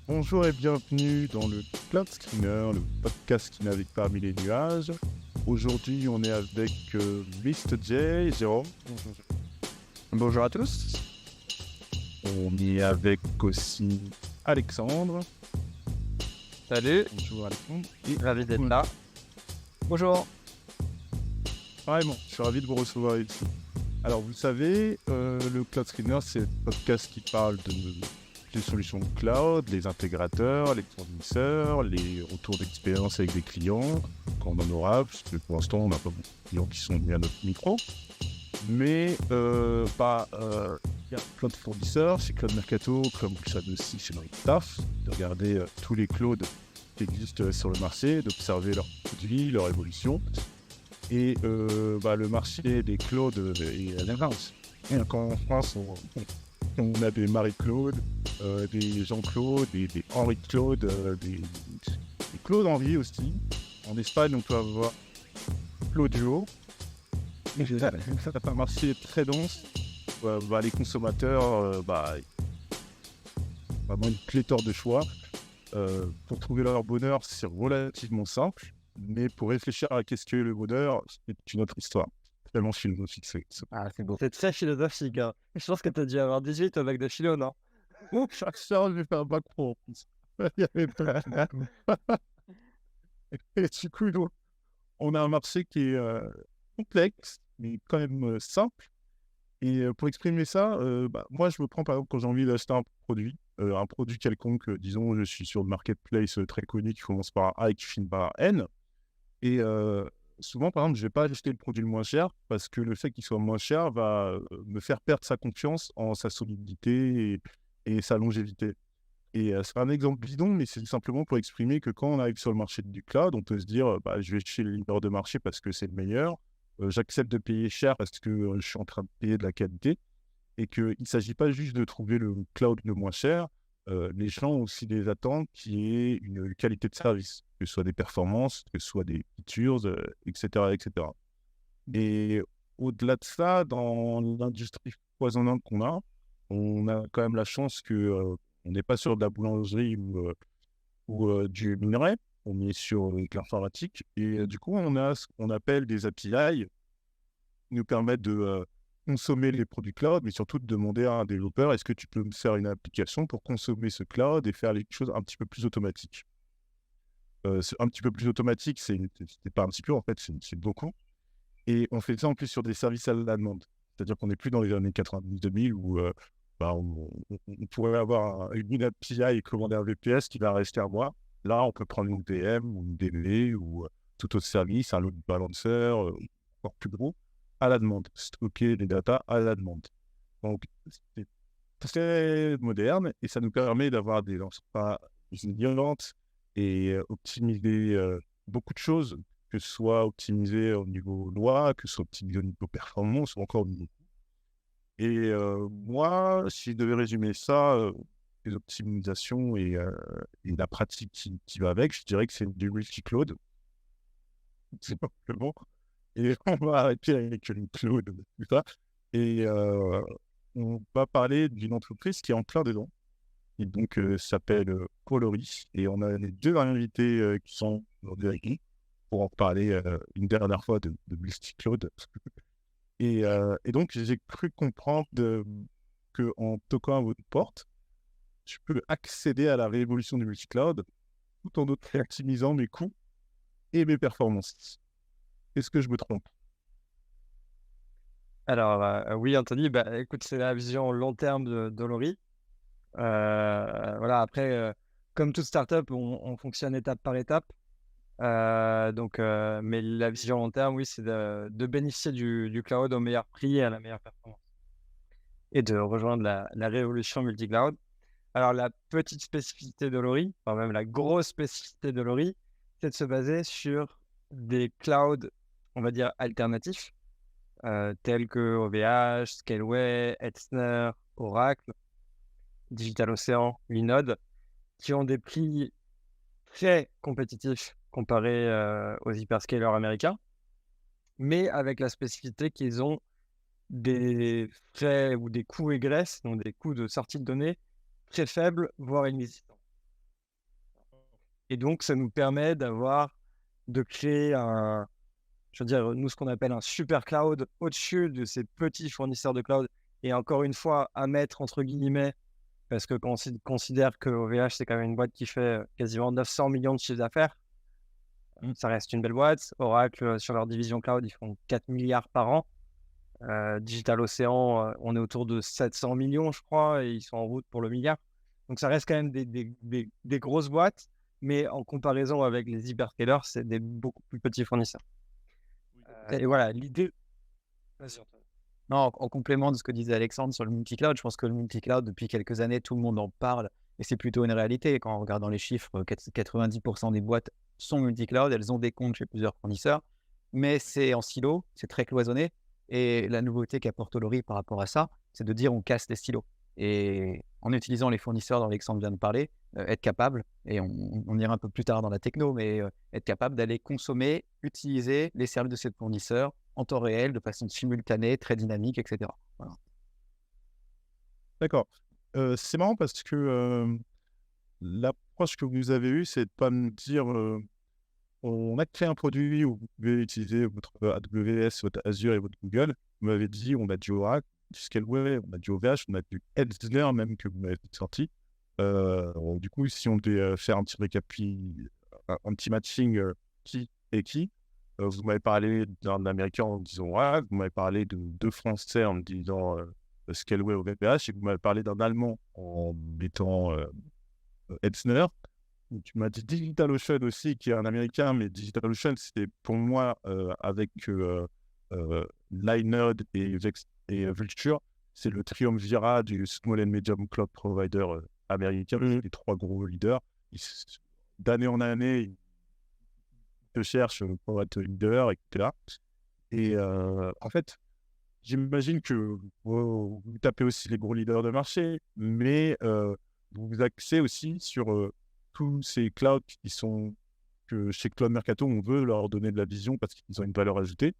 Bonjour et bienvenue dans le Cloud Screener, le podcast qui navigue parmi les nuages. Aujourd'hui, on est avec Mr. J, Jérôme. Bonjour à tous. On est avec aussi Alexandre. Salut, Bonjour Alexandre. ravi d'être là. Bonjour. Vraiment, je suis ravi de vous recevoir ici. Alors, vous le savez, le Cloud Screener, c'est un podcast qui parle des solutions de cloud, les intégrateurs, les fournisseurs, les retours d'expérience avec des clients, quand on en aura, parce que pour l'instant, on n'a pas beaucoup de clients qui sont mis à notre micro. Mais il y a plein de fournisseurs, chez Cloud Mercato, comme vous le savez aussi chez notre staff, de regarder tous les clouds qui existent sur le marché, d'observer leurs produits, leur évolution. Et le marché des clouds est à l'inverse. Et quand en France, on a des Marie-Claude, des Jean-Claude, des Henri-Claude, des Claude Henri aussi. En Espagne, on peut avoir Claudio. Ça a un marché très dense. Les consommateurs, vraiment une pléthore de choix. Pour trouver leur bonheur, c'est relativement simple. Mais pour réfléchir à qu'est-ce que le bonheur, c'est une autre histoire. Tellement philosophique, c'est ça. Ah, c'est beau. C'est très philosophique. Hein. Je pense que tu as dû avoir 18 au bac de philo, non? Chaque charge, j'ai fait un bac pro en plus. Il y avait pas de coup. Et du coup, donc, on a un marché qui est complexe, mais quand même simple. Et pour exprimer ça, moi, je me prends par exemple quand j'ai envie d'acheter un produit quelconque, disons, je suis sur le marketplace très connu qui commence par un A et qui finit par un N. Et souvent, par exemple, je ne vais pas acheter le produit le moins cher parce que le fait qu'il soit moins cher va me faire perdre sa confiance en sa solidité et sa longévité. Et c'est un exemple bidon, mais c'est simplement pour exprimer que quand on arrive sur le marché du cloud, on peut se dire, je vais chez le leader de marché parce que c'est le meilleur. J'accepte de payer cher parce que je suis en train de payer de la qualité. Et qu'il ne s'agit pas juste de trouver le cloud le moins cher. Les gens ont aussi des attentes qui est une qualité de service, que ce soit des performances, que ce soit des features, etc., etc. Et au-delà de ça, dans l'industrie foisonnante qu'on a, on a quand même la chance que on n'est pas sur de la boulangerie ou du minerai, on est sur de l'informatique. Et du coup, on a ce qu'on appelle des API qui nous permettent de consommer les produits cloud, mais surtout de demander à un développeur, est-ce que tu peux me faire une application pour consommer ce cloud et faire les choses un petit peu plus automatiques. Un petit peu plus automatique, c'est pas un petit peu, en fait, c'est beaucoup. Et on fait ça en plus sur des services à la demande. C'est-à-dire qu'on n'est plus dans les années 90-2000 où on pourrait avoir une API et commander un VPS qui va rester à moi. Là, on peut prendre une VM ou une DB ou tout autre service, un load balancer, encore plus gros, à la demande. Stocker les datas à la demande. Donc, c'est très moderne et ça nous permet d'avoir des infra résilientes et optimiser beaucoup de choses, que ce soit optimisé au niveau loi, que ce soit optimisé au niveau performance ou encore au niveau. Et moi, si je devais résumer ça, les optimisations et la pratique qui va avec, je dirais que c'est du multi-cloud. C'est simplement. Et on va arrêter avec le cloud, tout ça. Et on va parler d'une entreprise qui est en plein dedans. Et donc, s'appelle Coloris. Et on a les deux invités qui sont aujourd'hui avec nous pour en parler une dernière fois de multi-cloud. Et donc, j'ai cru comprendre qu'en toquant à votre porte, je peux accéder à la révolution du multi-cloud tout en optimisant mes coûts et mes performances. Est-ce que je me trompe? Alors, oui, Anthony, écoute, c'est la vision long terme de Lori. Voilà, après, comme toute startup, on fonctionne étape par étape. Mais la vision long terme, oui, c'est de bénéficier du cloud au meilleur prix et à la meilleure performance et de rejoindre la révolution multi-cloud. Alors, la petite spécificité de Lori, enfin même la grosse spécificité de Lori, c'est de se baser sur des clouds, on va dire, alternatifs, tels que OVH, Scaleway, Hetzner, Oracle, DigitalOcean, Linode, qui ont des prix très compétitifs comparés aux hyperscalers américains, mais avec la spécificité qu'ils ont des frais ou des coûts égress, donc des coûts de sortie de données très faibles, voire inexistants. Et donc, ça nous permet de créer je veux dire, nous, ce qu'on appelle un super cloud au-dessus de ces petits fournisseurs de cloud. Et encore une fois, à mettre entre guillemets, parce que quand on considère que OVH, c'est quand même une boîte qui fait quasiment 900 millions de chiffres d'affaires, ça reste une belle boîte. Oracle, sur leur division cloud, ils font 4 milliards par an. Digital Ocean, on est autour de 700 millions, je crois, et ils sont en route pour le milliard. Donc, ça reste quand même des grosses boîtes, mais en comparaison avec les hyperscalers, c'est des beaucoup plus petits fournisseurs. Et voilà, l'idée. Vas-y, Antoine. Non, en complément de ce que disait Alexandre sur le multi-cloud, je pense que le multi-cloud, depuis quelques années, tout le monde en parle et c'est plutôt une réalité. Quand on regarde dans les chiffres, 90% des boîtes sont multi-cloud, elles ont des comptes chez plusieurs fournisseurs, mais c'est en silo, c'est très cloisonné. Et la nouveauté qu'apporte Olory par rapport à ça, c'est de dire on casse les silos. Et en utilisant les fournisseurs dont Alexandre vient de parler, être capable, et on ira un peu plus tard dans la techno, mais être capable d'aller consommer, utiliser les services de ces fournisseurs en temps réel, de façon simultanée, très dynamique, etc. Voilà. D'accord. C'est marrant parce que l'approche que vous avez eue, c'est de ne pas me dire on a créé un produit où vous pouvez utiliser votre AWS, votre Azure et votre Google. Vous m'avez dit on a du Oracle, du Scaleway, on a du OVH, on a du Hetzner même que vous m'avez sorti. Du coup, si on devait faire un petit un petit matching qui et qui, vous m'avez parlé d'un Américain en disant Oracle, vous m'avez parlé de deux Français en me disant Scaleway, OVH, et vous m'avez parlé d'un Allemand en mettant Hetzner. Tu m'as dit DigitalOcean aussi, qui est un Américain, mais DigitalOcean, c'était pour moi, avec Linode et Vultr, c'est le triumvirat du Small and Medium Cloud Provider américain, les trois gros leaders. D'année en année, ils te cherchent pour être leader, etc. Et en fait, j'imagine que vous tapez aussi les gros leaders de marché, mais vous vous axez aussi sur tous ces clouds que chez Cloud Mercato, on veut leur donner de la vision parce qu'ils ont une valeur ajoutée.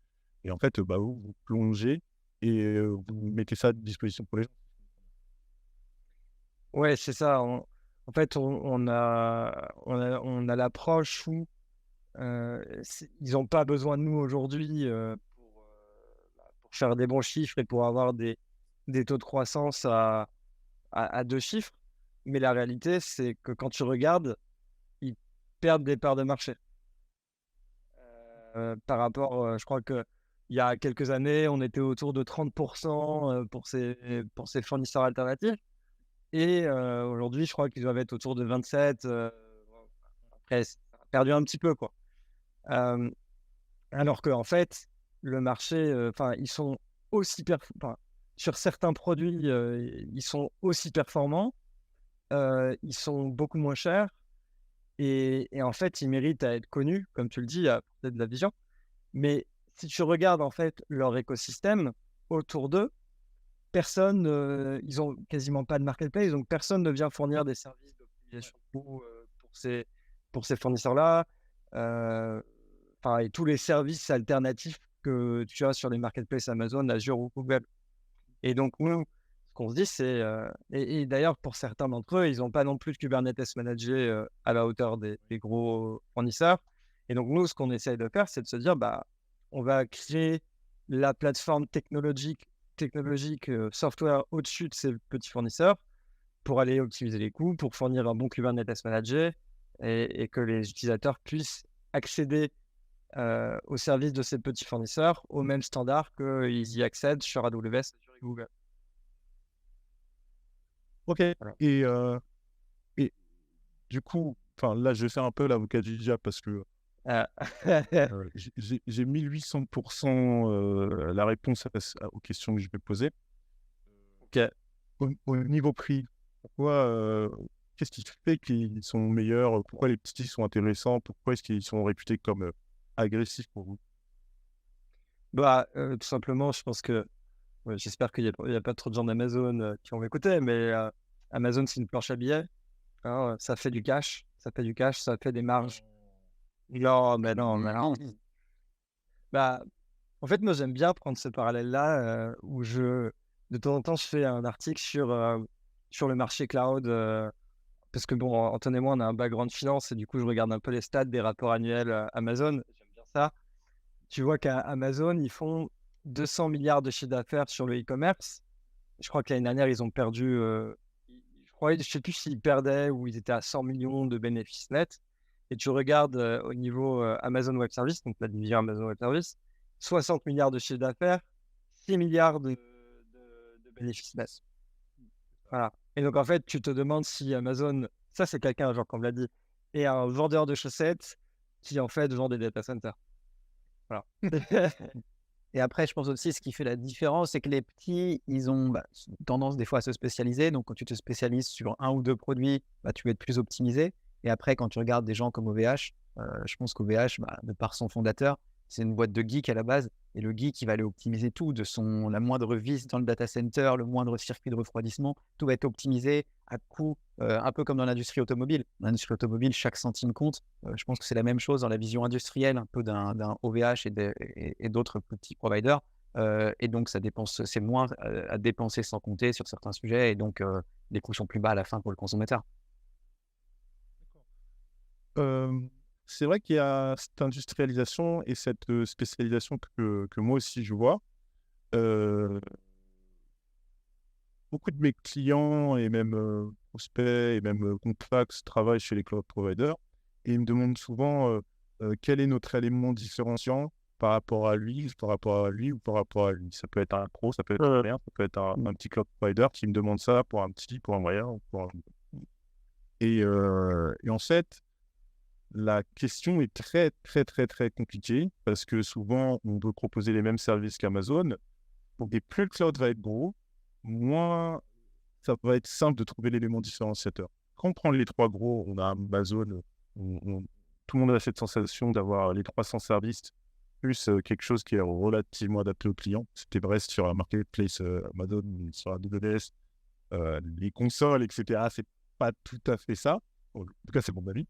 Et en fait, vous plongez et vous mettez ça à disposition pour les gens. Ouais, c'est ça. En fait, on a l'approche où ils n'ont pas besoin de nous aujourd'hui pour faire des bons chiffres et pour avoir des taux de croissance à 2 chiffres. Mais la réalité, c'est que quand tu regardes, ils perdent des parts de marché. Par rapport, je crois qu'il y a quelques années, on était autour de 30% pour ces fournisseurs alternatifs. Et aujourd'hui, je crois qu'ils doivent être autour de 27. Après, ça a perdu un petit peu, quoi. Alors qu'en fait, le marché, ils sont aussi sur certains produits, ils sont aussi performants, ils sont beaucoup moins chers et en fait, ils méritent à être connus, comme tu le dis, à apporter de la vision. Mais si tu regardes en fait leur écosystème autour d'eux, personne, ils ont quasiment pas de marketplace, donc personne ne vient fournir des services d'optimisation de coûts pour ces fournisseurs-là. Et tous les services alternatifs que tu as sur les marketplaces Amazon, Azure ou Google. Et donc, nous, ce qu'on se dit, c'est... et d'ailleurs, pour certains d'entre eux, ils n'ont pas non plus de Kubernetes managé à la hauteur des gros fournisseurs. Et donc, nous, ce qu'on essaye de faire, c'est de se dire, on va créer la plateforme technologique software au-dessus de ces petits fournisseurs pour aller optimiser les coûts, pour fournir un bon Kubernetes managé et que les utilisateurs puissent accéder au service de ces petits fournisseurs au même standard qu'ils y accèdent sur AWS et sur Google. Ok. Voilà. Et du coup, là, je vais faire un peu l'avocat du diable parce que j'ai 1800% la réponse aux questions que je vais poser. Ok. Au niveau prix, pourquoi qu'est-ce qui fait qu'ils sont meilleurs? Pourquoi les petits sont intéressants? Pourquoi est-ce qu'ils sont réputés comme agressifs pour vous? Tout simplement, je pense que j'espère qu'il n'y a pas trop de gens d'Amazon qui vont m'écouter, mais Amazon, c'est une planche à billets. Hein, ça fait du cash, ça fait des marges. Non, mais non. En fait, moi, j'aime bien prendre ce parallèle-là où de temps en temps, je fais un article sur le marché cloud parce que bon, Antoine et moi, on a un background finance et du coup, je regarde un peu les stats des rapports annuels Amazon. J'aime bien ça. Tu vois qu'à Amazon, ils font 200 milliards de chiffre d'affaires sur le e-commerce. Je crois que l'année dernière, ils ont perdu, je sais plus s'ils perdaient ou ils étaient à 100 millions de bénéfices nets. Et tu regardes au niveau Amazon Web Services, donc la division Amazon Web Services, 60 milliards de chiffre d'affaires, 6 milliards de bénéfices nets. Voilà. Et donc, en fait, tu te demandes si Amazon, ça, c'est quelqu'un, genre, comme l'a dit, est un vendeur de chaussettes qui, en fait, vend des data centers. Voilà. Et après, je pense aussi, ce qui fait la différence, c'est que les petits, ils ont tendance des fois à se spécialiser. Donc, quand tu te spécialises sur un ou deux produits, tu vas être plus optimisé. Et après, quand tu regardes des gens comme OVH, je pense qu'OVH, de par son fondateur, c'est une boîte de geek à la base. Et le geek, il va aller optimiser tout, la moindre vis dans le data center, le moindre circuit de refroidissement, tout va être optimisé à coût, un peu comme dans l'industrie automobile. Dans l'industrie automobile, chaque centime compte. Je pense que c'est la même chose dans la vision industrielle, un peu d'un OVH et d'autres petits providers. Et donc, c'est moins à dépenser sans compter sur certains sujets. Et donc, les coûts sont plus bas à la fin pour le consommateur. C'est vrai qu'il y a cette industrialisation et cette spécialisation que moi aussi je vois. Beaucoup de mes clients et même prospects et même contacts travaillent chez les cloud providers et ils me demandent souvent quel est notre élément différenciant par rapport à lui ou par rapport à lui. Ça peut être un pro, ça peut être rien, ça peut être un petit cloud provider qui me demande ça pour un petit, pour un moyen. Et en fait, la question est très, très, très, très compliquée parce que souvent, on veut proposer les mêmes services qu'Amazon. Et plus le cloud va être gros, moins ça va être simple de trouver l'élément différenciateur. Quand on prend les trois gros, on a Amazon, tout le monde a cette sensation d'avoir les 300 services, plus quelque chose qui est relativement adapté aux clients. C'était vrai sur un marketplace Amazon, sur AWS, les consoles, etc. C'est pas tout à fait ça. En tout cas, c'est mon avis.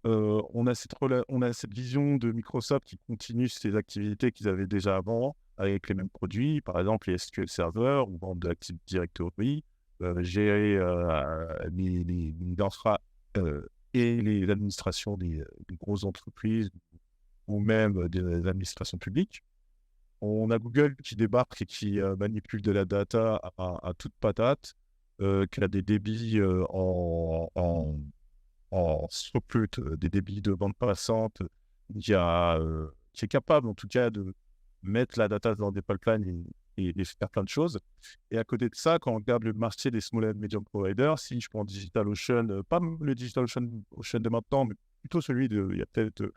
On a cette vision de Microsoft qui continue ses activités qu'ils avaient déjà avant avec les mêmes produits, par exemple les SQL Server ou vendre de l'Active Directory, gérer les infra et les administrations des grosses entreprises ou même des administrations publiques. On a Google qui débarque et qui manipule de la data à toute patate, qui a des débits en throughput, des débits de bande passante, qui est capable en tout cas de mettre la data dans des pipelines et faire plein de choses. Et à côté de ça, quand on regarde le marché des small and medium providers, si je prends DigitalOcean, pas le DigitalOcean de maintenant, mais plutôt celui il y a peut-être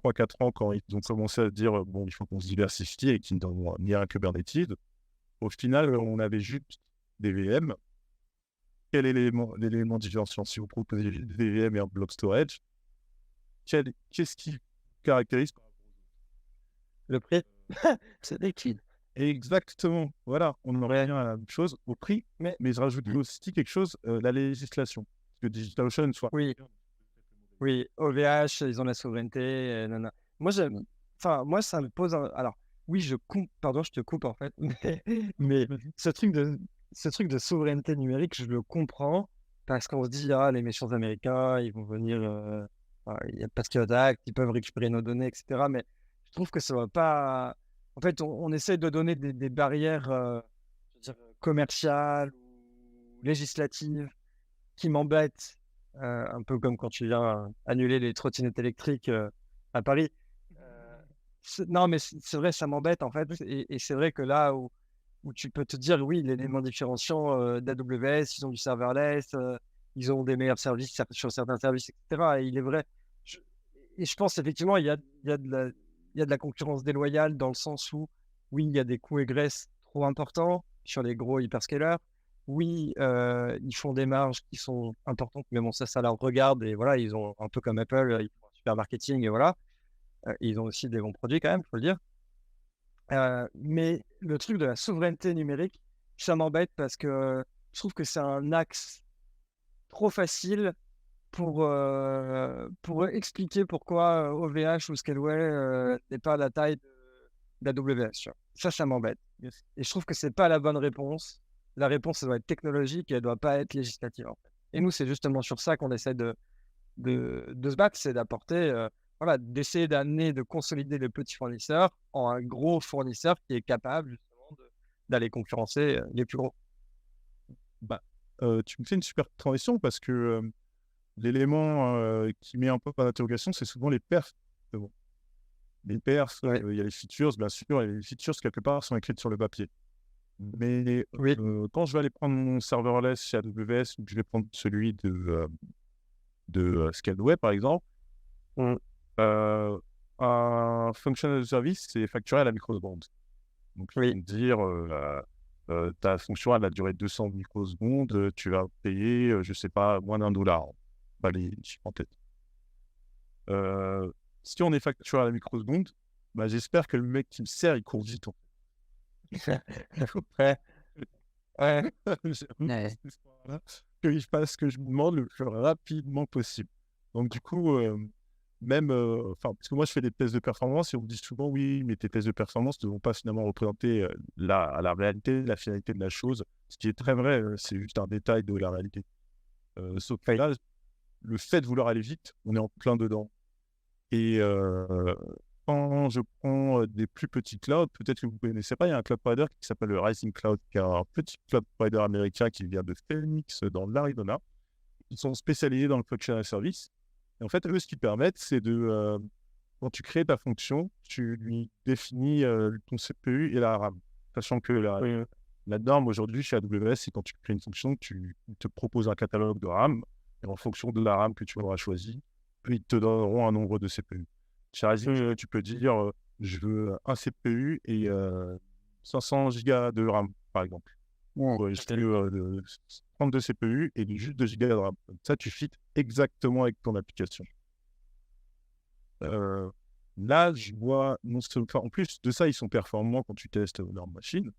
3-4 ans, quand ils ont commencé à dire bon, il faut qu'on se diversifie et qu'ils n'ont ni un Kubernetes. Au final, on avait juste des VM. Quel est l'élément différenciant? Si vous proposez des VM et un block storage, qu'est-ce qui caractérise Le prix, c'est liquide. exactement? Voilà, on en revient à la même chose au prix, mais je rajoute aussi quelque chose, la législation. Parce que DigitalOcean soit. Oui, OVH, ils ont la souveraineté. Moi, ça me pose alors, oui, pardon, je te coupe en fait, mais ce truc de souveraineté numérique, je le comprends parce qu'on se dit, les méchants Américains, ils vont venir, il y a Patriot Act, ils peuvent récupérer nos données, etc. Mais je trouve que ça va pas. En fait, on essaie de donner des barrières je veux dire, commerciales ou législatives qui m'embêtent. Un peu comme quand tu viens annuler les trottinettes électriques à Paris. Non, mais c'est vrai, ça m'embête en fait. Et c'est vrai que là où tu peux te dire, oui, l'élément différenciant d'AWS, ils ont du serverless, ils ont des meilleurs services sur certains services, etc. Et il est vrai. Et je pense effectivement, il y a de la concurrence déloyale dans le sens où, oui, il y a des coûts et graisses trop importants sur les gros hyperscalers. Oui, ils font des marges qui sont importantes, mais bon, ça leur regarde et voilà, ils ont un peu comme Apple, ils font un super marketing et voilà. Ils ont aussi des bons produits quand même, il faut le dire. Mais le truc de la souveraineté numérique, ça m'embête parce que je trouve que c'est un axe trop facile pour expliquer pourquoi OVH ou Scaleway n'est pas à la taille d'AWS. Ça m'embête. Et je trouve que c'est pas la bonne réponse. La réponse, ça doit être technologique et elle doit pas être législative, en fait. Et nous, c'est justement sur ça qu'on essaie de se battre, c'est d'apporter, voilà, d'essayer d'amener, de consolider le petit fournisseur en un gros fournisseur qui est capable justement d'aller concurrencer les plus gros. Bah, tu me fais une super transition parce que l'élément qui met un peu par interrogation, c'est souvent les perfs. Bon. Les perfs, Ouais. il y a les features, bien sûr, et les features, quelque part, sont écrites sur le papier. Mais Oui. quand je vais aller prendre mon serverless chez AWS, ou que je vais prendre celui de Scaleway, par exemple, Mmh. un functional service, c'est facturé à la microseconde. Donc, ils Oui. vont me dire, ta fonction, elle a duré 200 microsecondes, tu vas payer, je sais pas, moins $1. Pas les chiffres en tête. Si on est facturé à la microseconde, bah, j'espère que le mec qui me sert, il court vite. Ouais. Ouais. Ouais. Voilà, que je fasse ce que je me demande le plus rapidement possible. Donc du coup, même, parce que moi je fais des tests de performance et on me dit souvent oui, mais tes tests de performance ne vont pas finalement représenter la réalité, la finalité de la chose, ce qui est très vrai, c'est juste un détail de la réalité. Sauf que Oui. là, le fait de vouloir aller vite, on est en plein dedans. Et quand je prends des plus petits clouds, peut-être que vous ne connaissez pas, il y a un cloud provider qui s'appelle le Rising Cloud, qui est un petit cloud provider américain qui vient de Phoenix, dans l'Arizona. Ils sont spécialisés dans le functional service. Et en fait, eux, ce qu'ils permettent, c'est de, quand tu crées ta fonction, tu lui définis ton CPU et la RAM. Sachant que la norme aujourd'hui chez AWS, c'est quand tu crées une fonction, tu te proposes un catalogue de RAM, et en fonction de la RAM que tu auras choisi, ils te donneront un nombre de CPU. Chez Rising, tu peux dire je veux un CPU et 500 gigas de RAM, par exemple. Ou je veux 32 CPU et juste 2 gigas de RAM. Ça, tu fites exactement avec ton application. Là, je vois, en plus de ça, ils sont performants quand tu testes leur machine.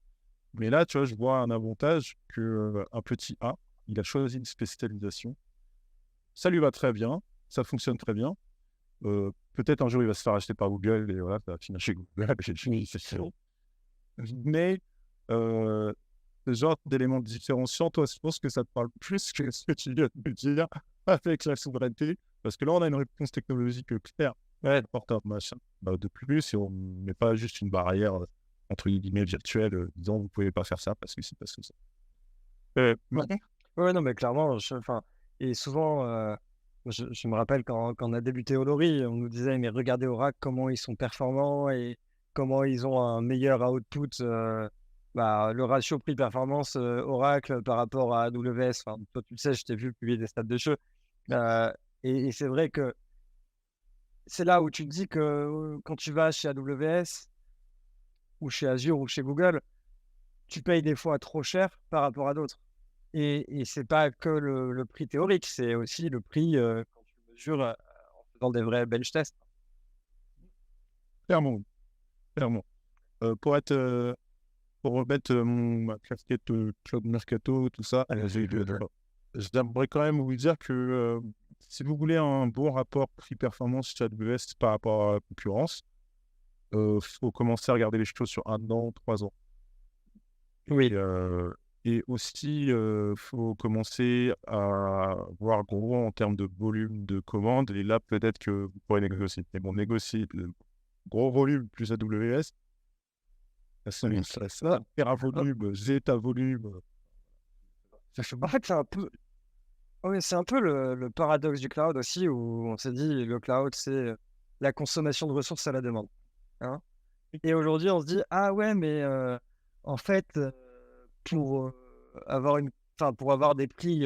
Mais là, tu vois, je vois un avantage que un petit A, il a choisi une spécialisation. Ça lui va très bien, ça fonctionne très bien. Peut-être un jour, il va se faire acheter par Google et voilà, ça va finir chez Google. Mais ce genre d'éléments différenciants, toi, je pense que ça te parle plus que ce que tu viens de me dire avec la souveraineté. Parce que là, on a une réponse technologique claire. Ouais, porte un machin. De plus, et on ne met pas juste une barrière, entre guillemets, virtuelle, disant vous ne pouvez pas faire ça parce que c'est pas ça. Ouais, non, mais clairement, et souvent, je me rappelle quand on a débuté Olori, on nous disait, mais regardez Oracle, comment ils sont performants et comment ils ont un meilleur output, le ratio prix-performance Oracle par rapport à AWS. Enfin, toi, tu le sais, je t'ai vu publier des stats de jeu. Et c'est vrai que c'est là où tu te dis que quand tu vas chez AWS ou chez Azure ou chez Google, tu payes des fois trop cher par rapport à d'autres. Et c'est pas que le prix théorique, c'est aussi le prix quand tu mesures en faisant des vrais bench tests. Clairement, clairement. Pour remettre ma casquette Cloud Mercato, tout ça, j'aimerais quand même vous dire que si vous voulez un bon rapport prix-performance chez AWS par rapport à la concurrence, faut commencer à regarder les choses sur 1 an, 3 ans. Oui. Et aussi, faut commencer à voir gros en termes de volume de commandes. Et là, peut-être que vous pourrez négocier. Mais bon, négocier le gros volume plus AWS, ça faire un volume, zeta volume. En fait, c'est un peu, ouais, c'est un peu le paradoxe du cloud aussi, où on s'est dit le cloud, c'est la consommation de ressources à la demande. Hein. Et aujourd'hui, on se dit, ah ouais, mais en fait, pour pour avoir des prix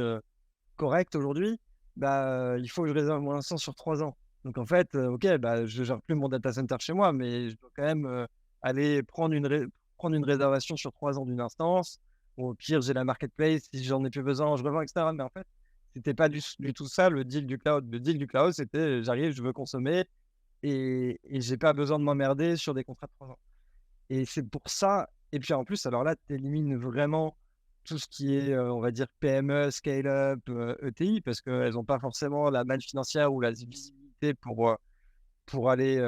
corrects aujourd'hui, il faut que je réserve mon instance sur 3 ans. Donc en fait, OK, je gère plus mon data center chez moi, mais je dois quand même aller prendre une réservation sur 3 ans d'une instance. Ou au pire, j'ai la marketplace, si j'en ai plus besoin, je revends, etc. Mais en fait, c'était pas du tout ça le deal du cloud. Le deal du cloud, c'était j'arrive, je veux consommer et j'ai pas besoin de m'emmerder sur des contrats de 3 ans. Et c'est pour ça, et puis en plus, alors là, tu élimines vraiment tout ce qui est, on va dire PME, scale-up, ETI, parce qu'elles ont pas forcément la manne financière ou la visibilité pour aller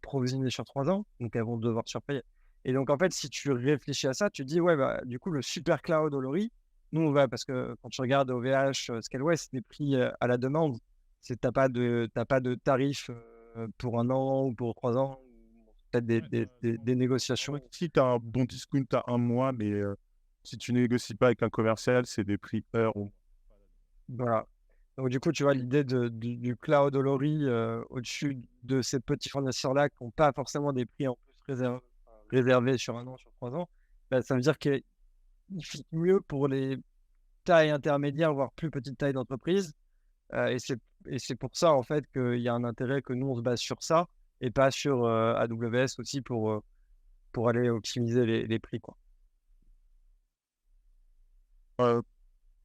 provisionner sur 3 ans, donc elles vont devoir surpayer. Et donc en fait, si tu réfléchis à ça, tu te dis: «Ouais, du coup, le super cloud Olori, nous, on va parce que quand tu regardes OVH, Scaleway, c'est des prix à la demande. T'as pas de tarif pour 1 an ou pour 3 ans, ou peut-être des négociations. Si tu as un bon discount à 1 mois, mais si tu négocies pas avec un commercial, c'est des prix heure. Voilà. Donc, du coup, tu vois, l'idée du cloud Olori au-dessus de ces petits fournisseurs-là qui n'ont pas forcément des prix en plus réservés sur 1 an, sur 3 ans, bah, ça veut dire qu'il fit mieux pour les tailles intermédiaires, voire plus petites tailles d'entreprise. Et c'est pour ça, en fait, qu'il y a un intérêt que nous, on se base sur ça et pas sur AWS aussi pour aller optimiser les prix, quoi.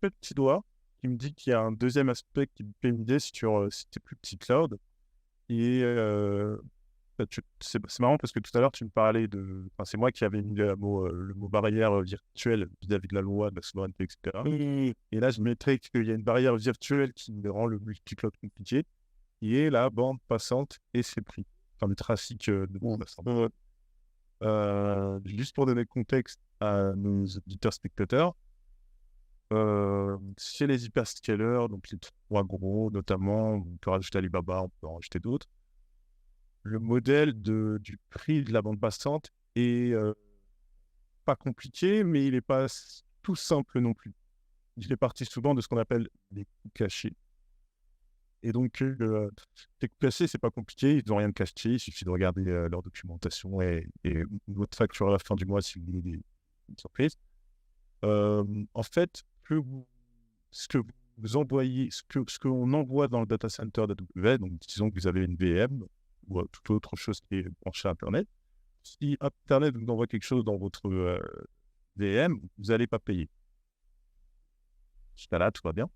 Petit doigt qui me dit qu'il y a un deuxième aspect qui me fait une idée sur si tu es plus petit cloud. Et c'est marrant parce que tout à l'heure, tu me parlais de. Enfin, c'est moi qui avais mis le mot barrière virtuelle vis-à-vis de la loi, de la souveraineté, etc. Et là, je mettrais qu'il y a une barrière virtuelle qui rend le multi-cloud compliqué, qui est la bande passante et ses prix. Enfin, le trafic de bande passante. Juste pour donner le contexte à nos auditeurs spectateurs, chez les hyperscalers, donc les 3 gros notamment, on peut rajouter Alibaba, on peut en rajouter d'autres. Le modèle du prix de la bande passante est pas compliqué, mais il n'est pas tout simple non plus. Il fait partie souvent de ce qu'on appelle les coûts cachés. Et donc, les coûts cachés, c'est pas compliqué, ils n'ont rien de caché, il suffit de regarder leur documentation et votre facture à la fin du mois si vous voulez des surprises. En fait, ce que vous envoyez, ce qu'on envoie dans le data center d'AWS, donc disons que vous avez une VM ou toute autre chose qui est branchée à Internet, si Internet vous envoie quelque chose dans votre VM, vous n'allez pas payer. Jusqu'à là, tout va bien.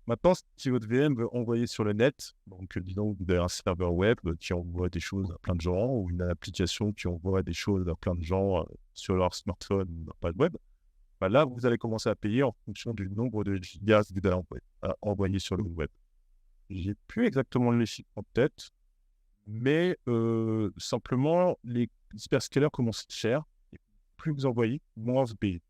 Maintenant, si votre VM veut envoyer sur le net, donc disons que vous avez un serveur web qui envoie des choses à plein de gens, ou une application qui envoie des choses à plein de gens sur leur smartphone ou leur page web, bah là, vous allez commencer à payer en fonction du nombre de gigas que vous allez envoyer sur le web. J'ai plus exactement les chiffres en tête, mais simplement, les hyperscalers commencent cher. Et plus vous envoyez, moins vous payez.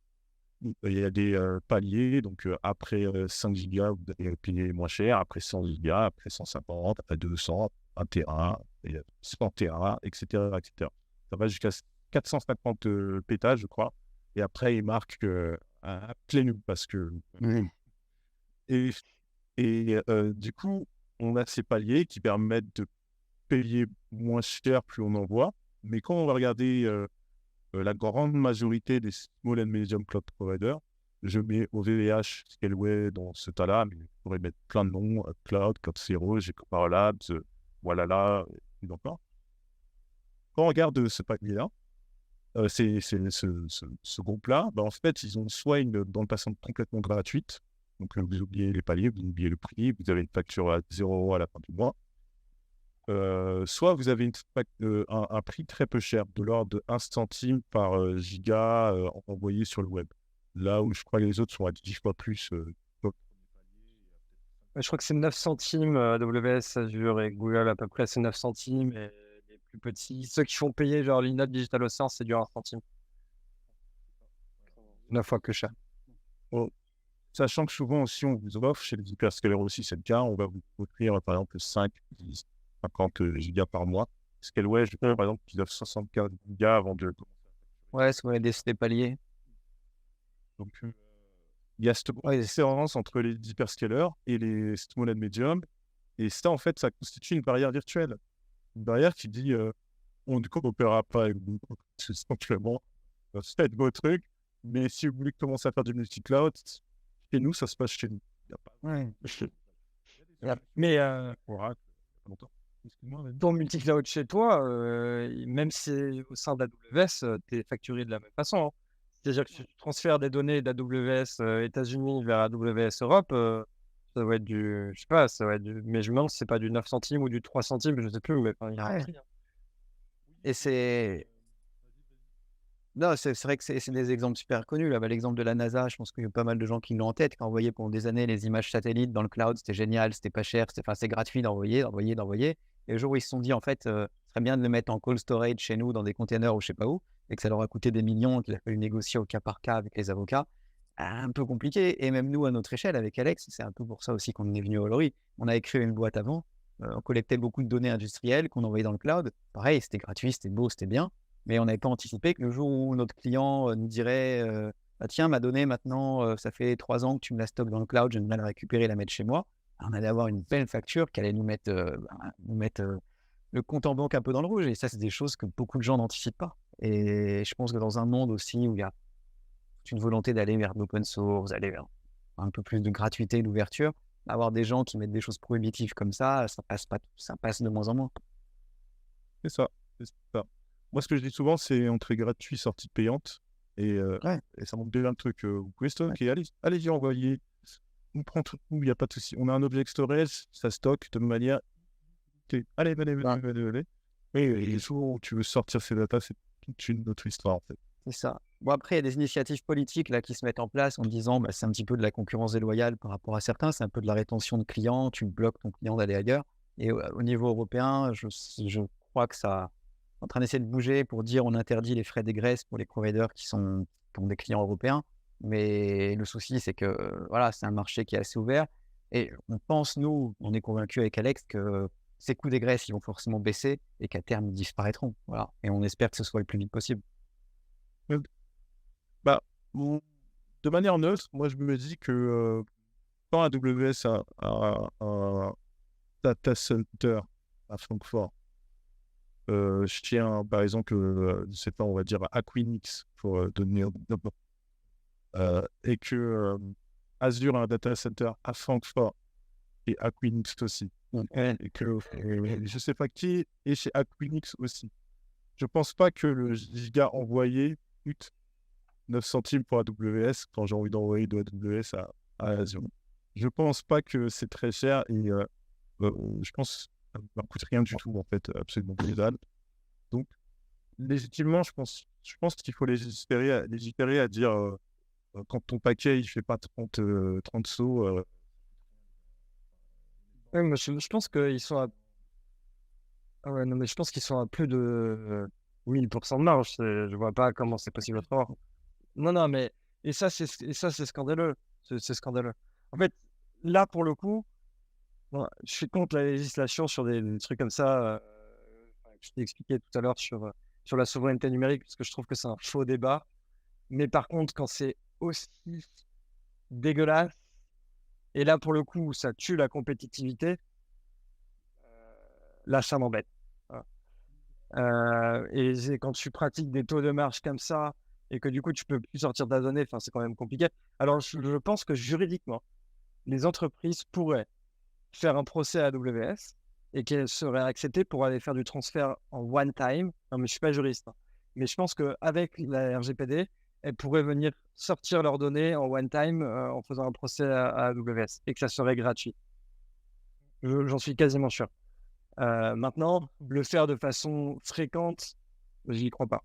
Il y a des paliers, donc après 5 gigas, vous allez payer moins cher, après 100 gigas, après 150, après 200, 1 Tera, 100 Tera, etc., etc. Ça va jusqu'à 450 pétas, je crois. Et après, il marque à plein parce que. Et du coup, on a ces paliers qui permettent de payer moins cher plus on envoie. Mais quand on va regarder la grande majorité des small and medium cloud providers, je mets OVH, Scaleway dans ce tas-là, mais je pourrais mettre plein de noms, Cloud, Cloud Zero, GeoPower Labs, voilà, et encore. Quand on regarde ce palier-là, ce groupe-là, bah, en fait, ils ont soit une bande passante complètement gratuite, donc vous oubliez les paliers, vous oubliez le prix, vous avez une facture à 0 € à la fin du mois, soit vous avez un prix très peu cher, de l'ordre de 1 centime par giga envoyé sur le web. Là où je crois que les autres sont à 10 fois plus. Je crois que c'est 9 centimes AWS, Azure et Google à peu près, c'est 9 centimes. Et les plus petits, ceux qui font payer genre l'Inode Digital Ocean, c'est du 1 centime. 9 fois plus cher. Bon. Sachant que souvent aussi, on vous offre, chez les hyperscalers aussi, c'est le cas, on va vous offrir par exemple 5, 10, 50 gigas par mois. Scaleway, je crois par exemple qu'ils offrent 75 gigas avant de. Ouais, c'est qu'on a des paliers. Donc, il y a cette différence entre les hyperscalers et les small and medium. Et ça, en fait, ça constitue une barrière virtuelle. Une barrière qui dit on ne coopérera pas avec vous. C'est simplement faites vos trucs. Mais si vous voulez commencer à faire du multi-cloud, chez nous, ça se passe chez nous. Mais ton multi-cloud chez toi, même si c'est au sein d'AWS, tu es facturé de la même façon. Hein. C'est-à-dire que si tu transfères des données d'AWS États-Unis vers AWS Europe, ça va être du. Je sais pas, ça va être du. Mais je me demande si c'est pas du 9 centimes ou du 3 centimes, je sais plus, mais il y a un prix. Hein. Et c'est. Non, c'est vrai que c'est des exemples super connus. Là, l'exemple de la NASA, je pense qu'il y a pas mal de gens qui l'ont en tête, qui ont envoyé pendant des années les images satellites dans le cloud. C'était génial, c'était pas cher, c'est gratuit d'envoyer. Et le jour où ils se sont dit, en fait, ce serait bien de le mettre en cold storage chez nous, dans des containers ou je sais pas où, et que ça leur a coûté des millions, qu'il a fallu négocier au cas par cas avec les avocats, un peu compliqué. Et même nous, à notre échelle, avec Alex, c'est un peu pour ça aussi qu'on est venu au Lori. On avait créé une boîte avant. On collectait beaucoup de données industrielles qu'on envoyait dans le cloud. Pareil, c'était gratuit, c'était beau, c'était bien. Mais on n'avait pas anticipé que le jour où notre client nous dirait bah, tiens, ma donnée maintenant, ça fait 3 ans que tu me la stockes dans le cloud, j'aimerais la récupérer et la mettre chez moi. On allait avoir une belle facture qui allait nous mettre, le compte en banque un peu dans le rouge. Et ça, c'est des choses que beaucoup de gens n'anticipent pas. Et je pense que dans un monde aussi où il y a une volonté d'aller vers l'open source, d'aller vers un peu plus de gratuité, d'ouverture, avoir des gens qui mettent des choses prohibitives comme ça passe pas, ça passe de moins en moins. C'est ça. C'est ça. Moi, ce que je dis souvent, c'est entrée gratuite, sortie payante. Et Ouais. ça montre déjà un truc. Vous pouvez stocker, allez-y, envoyez. On prend tout, il n'y a pas de souci. On a un object storage, ça stocke de manière. Allez, allez. Et les jours où tu veux sortir ces datas, c'est toute une autre histoire, en fait. C'est ça. Bon, après, il y a des initiatives politiques là qui se mettent en place en disant bah, c'est un petit peu de la concurrence déloyale par rapport à certains, c'est un peu de la rétention de clients, tu bloques ton client d'aller ailleurs. Et au niveau européen, je crois que ça est en train d'essayer de bouger pour dire on interdit les frais d'égresse pour les providers qui ont des clients européens. Mais le souci, c'est que voilà, c'est un marché qui est assez ouvert. Et on pense, nous, on est convaincus avec Alex que ces coûts d'égresse, ils vont forcément baisser et qu'à terme, ils disparaîtront. Voilà. Et on espère que ce soit le plus vite possible. Bah, de manière neutre, moi, je me dis que quand AWS a un data center à Francfort, je tiens, par exemple, je sais pas, on va dire Equinix pour donner un exemple, et que Azure a un data center à Francfort et Equinix aussi, et que je sais pas qui est chez Equinix aussi. Je pense pas que le giga envoyé coûte 9 centimes pour AWS quand j'ai envie d'envoyer de AWS à Azure. Je pense pas que c'est très cher et je pense que ça ne coûte rien du tout, en fait, absolument que dalle. Donc, légitimement, je pense qu'il faut légiférer à dire quand ton paquet il fait pas 30 sauts. Ouais, moi, je pense qu'ils sont à... Ah ouais, non, mais je pense qu'ils sont à plus de 1000% de marge. Je vois pas comment c'est possible autrement. Non, non, mais... Et ça, c'est scandaleux. C'est scandaleux. En fait, là, pour le coup, bon, je suis contre la législation sur des trucs comme ça. Je t'ai expliqué tout à l'heure sur la souveraineté numérique, parce que je trouve que c'est un faux débat. Mais par contre, quand c'est aussi dégueulasse, et là, pour le coup, ça tue la compétitivité, là, ça m'embête. Voilà. Et quand tu pratiques des taux de marge comme ça, et que du coup, tu peux plus sortir ta donnée, c'est quand même compliqué. Alors, je pense que juridiquement, les entreprises pourraient faire un procès à AWS et qu'elles seraient acceptées pour aller faire du transfert en one time. Non, mais je ne suis pas juriste, hein. Mais je pense qu'avec la RGPD, elles pourraient venir sortir leurs données en one time en faisant un procès à AWS et que ça serait gratuit. J'en suis quasiment sûr. Maintenant, le faire de façon fréquente, j'y crois pas.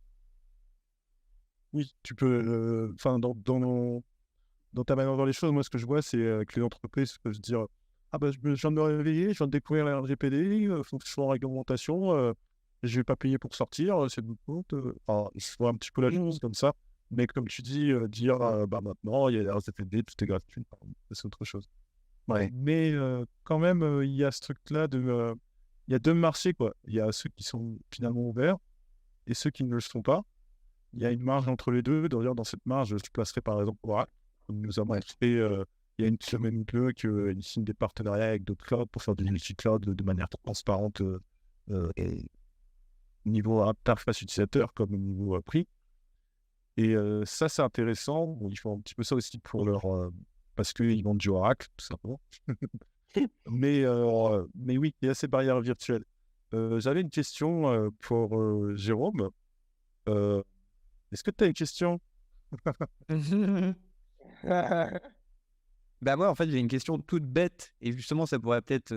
Oui, tu peux. Enfin, dans ta manière de voir les choses, moi, ce que je vois, c'est que les entreprises peuvent se dire ah, bah, je viens de me réveiller, je viens de découvrir la RGPD, il faut que je sois en réglementation, je vais pas payer pour sortir, c'est de votre compte. Enfin, je vois un petit peu la chose comme ça. Mais comme tu dis, dire bah, maintenant, il y a la RGPD, tout est gratuit, c'est autre chose. Ouais. Mais quand même, il y a ce truc-là il y a deux marchés, quoi. Il y a ceux qui sont finalement ouverts et ceux qui ne le sont pas. Il y a une marge entre les deux. D'ailleurs, dans cette marge, je placerai par exemple Oracle. On nous a montré il y a une semaine ou deux qu'ils signent des partenariats avec d'autres clouds pour faire du multi-cloud de manière transparente et niveau interface utilisateur comme au niveau prix. Et ça, c'est intéressant. Bon, ils font un petit peu ça aussi pour parce qu'ils vendent du Oracle, tout simplement. Mais oui, il y a ces barrières virtuelles. J'avais une question pour Jérôme. Est-ce que tu as une question? Bah moi, en fait, j'ai une question toute bête et justement, ça pourrait peut-être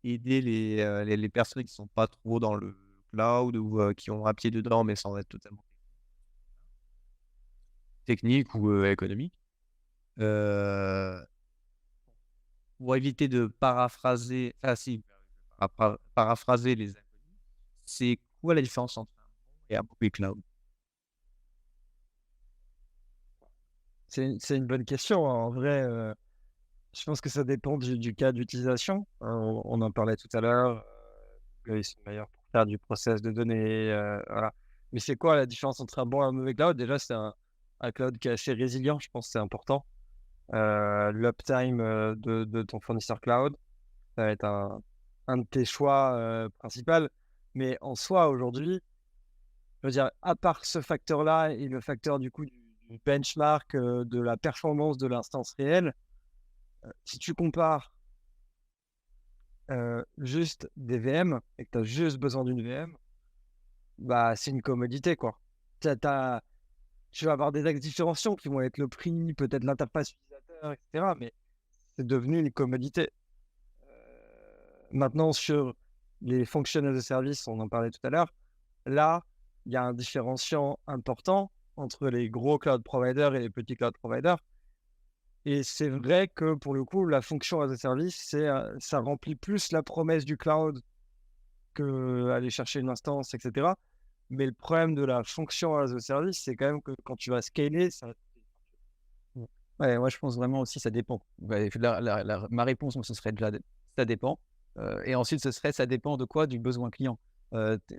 aider les personnes qui sont pas trop dans le cloud ou qui ont un pied dedans mais sans être totalement technique ou économique. Pour éviter de paraphraser, paraphraser les inconnus, c'est quoi la différence entre un bon et un mauvais cloud? C'est une bonne question, hein. En vrai, je pense que ça dépend du cas d'utilisation. On en parlait tout à l'heure. Ils sont meilleurs pour faire du process de données. Voilà. Mais c'est quoi la différence entre un bon et un mauvais cloud? Déjà, c'est un cloud qui est assez résilient. Je pense que c'est important. L'uptime de ton fournisseur cloud, ça va être un de tes choix principaux. Mais en soi, aujourd'hui, je veux dire, à part ce facteur-là et le facteur du coup du benchmark, de la performance de l'instance réelle, si tu compares juste des VM et que tu as juste besoin d'une VM, bah, c'est une commodité, quoi. Tu vas avoir des axes différenciants qui vont être le prix, peut-être l'interface utilisateur, etc. Mais c'est devenu une commodité. Maintenant, sur les functions as a service, on en parlait tout à l'heure, là, il y a un différenciant important entre les gros cloud providers et les petits cloud providers. Et c'est vrai que pour le coup, la fonction as a service, ça remplit plus la promesse du cloud que aller chercher une instance, etc. Mais le problème de la fonction as a service, c'est quand même que quand tu vas scaler, ça. Ouais, moi je pense vraiment aussi ça dépend. Ouais, ma réponse, moi, ce serait déjà ça dépend. Et ensuite, ce serait ça dépend de quoi? Du besoin client.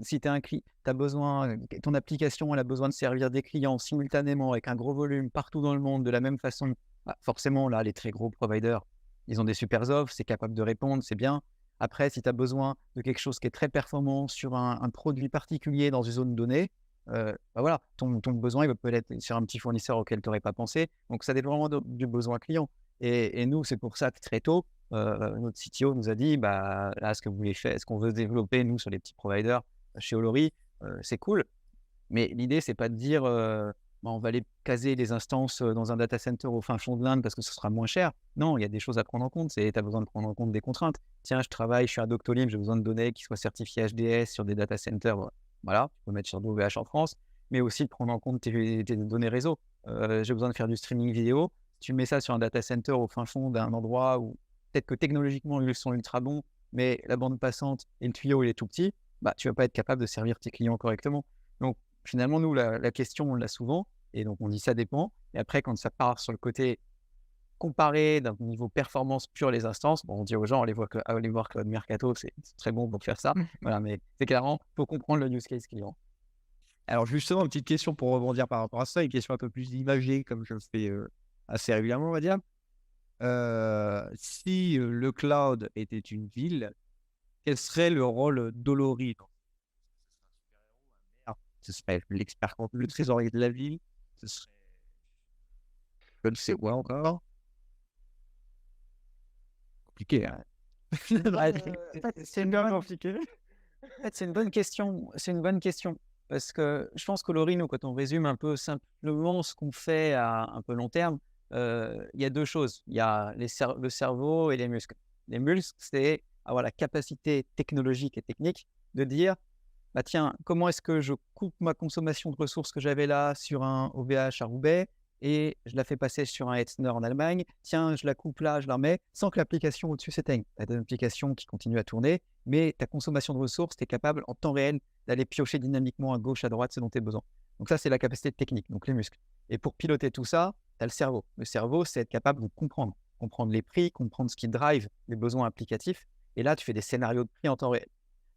Si tu as besoin, ton application elle a besoin de servir des clients simultanément avec un gros volume partout dans le monde de la même façon, bah, forcément là, les très gros providers, ils ont des super offres, c'est capable de répondre, c'est bien. Après, si tu as besoin de quelque chose qui est très performant sur un produit particulier dans une zone donnée, bah voilà, ton besoin il peut être sur un petit fournisseur auquel tu n'aurais pas pensé. Donc ça dépend vraiment du besoin client. Et nous, c'est pour ça que très tôt, notre CTO nous a dit, bah, là, ce que vous voulez faire, ce qu'on veut développer, nous, sur les petits providers chez Olory, c'est cool. Mais l'idée, c'est pas de dire, bah, on va aller caser les instances dans un data center au fin fond de l'Inde parce que ce sera moins cher. Non, il y a des choses à prendre en compte. Tu as besoin de prendre en compte des contraintes. Tiens, je suis à Doctolib, j'ai besoin de données qui soient certifiées HDS sur des data centers. Voilà, tu peux mettre sur OVH en France, mais aussi de prendre en compte tes données réseau. J'ai besoin de faire du streaming vidéo. Si tu mets ça sur un data center au fin fond d'un endroit où peut-être que technologiquement, ils sont ultra bons, mais la bande passante et le tuyau, il est tout petit, bah, tu ne vas pas être capable de servir tes clients correctement. Donc, finalement, nous, la question, on l'a souvent, et donc on dit ça dépend. Et après, quand ça part sur le côté comparé d'un niveau performance pure les instances, bon, on dit aux gens, allez voir Cloud Mercato, c'est très bon pour faire ça. Voilà, mais c'est clairement, il faut comprendre le use case client. Alors justement, une petite question pour rebondir par rapport à ça, une question un peu plus imagée, comme je le fais assez régulièrement, on va dire. Si le cloud était une ville, quel serait le rôle d'Olory? Ce serait l'expert comptable, le trésorier de la ville, ce serait je ne sais quoi encore. Compliqué, hein? C'est une bonne question. C'est une bonne question. Parce que je pense qu'Olory, nous, quand on résume un peu simplement ce qu'on fait à un peu long terme, il y a deux choses. Il y a le cerveau et les muscles. Les muscles, c'est avoir la capacité technologique et technique de dire, bah tiens, comment est-ce que je coupe ma consommation de ressources que j'avais là sur un OVH à Roubaix et je la fais passer sur un Hetzner en Allemagne. Tiens, je la coupe là, je la remets sans que l'application au-dessus s'éteigne. Tu as des applications qui continuent à tourner, mais ta consommation de ressources, tu es capable en temps réel d'aller piocher dynamiquement à gauche, à droite selon tes besoins. Donc ça, c'est la capacité technique, donc les muscles. Et pour piloter tout ça, tu as le cerveau. Le cerveau, c'est être capable de comprendre les prix, comprendre ce qui drive les besoins applicatifs. Et là, tu fais des scénarios de prix en temps réel.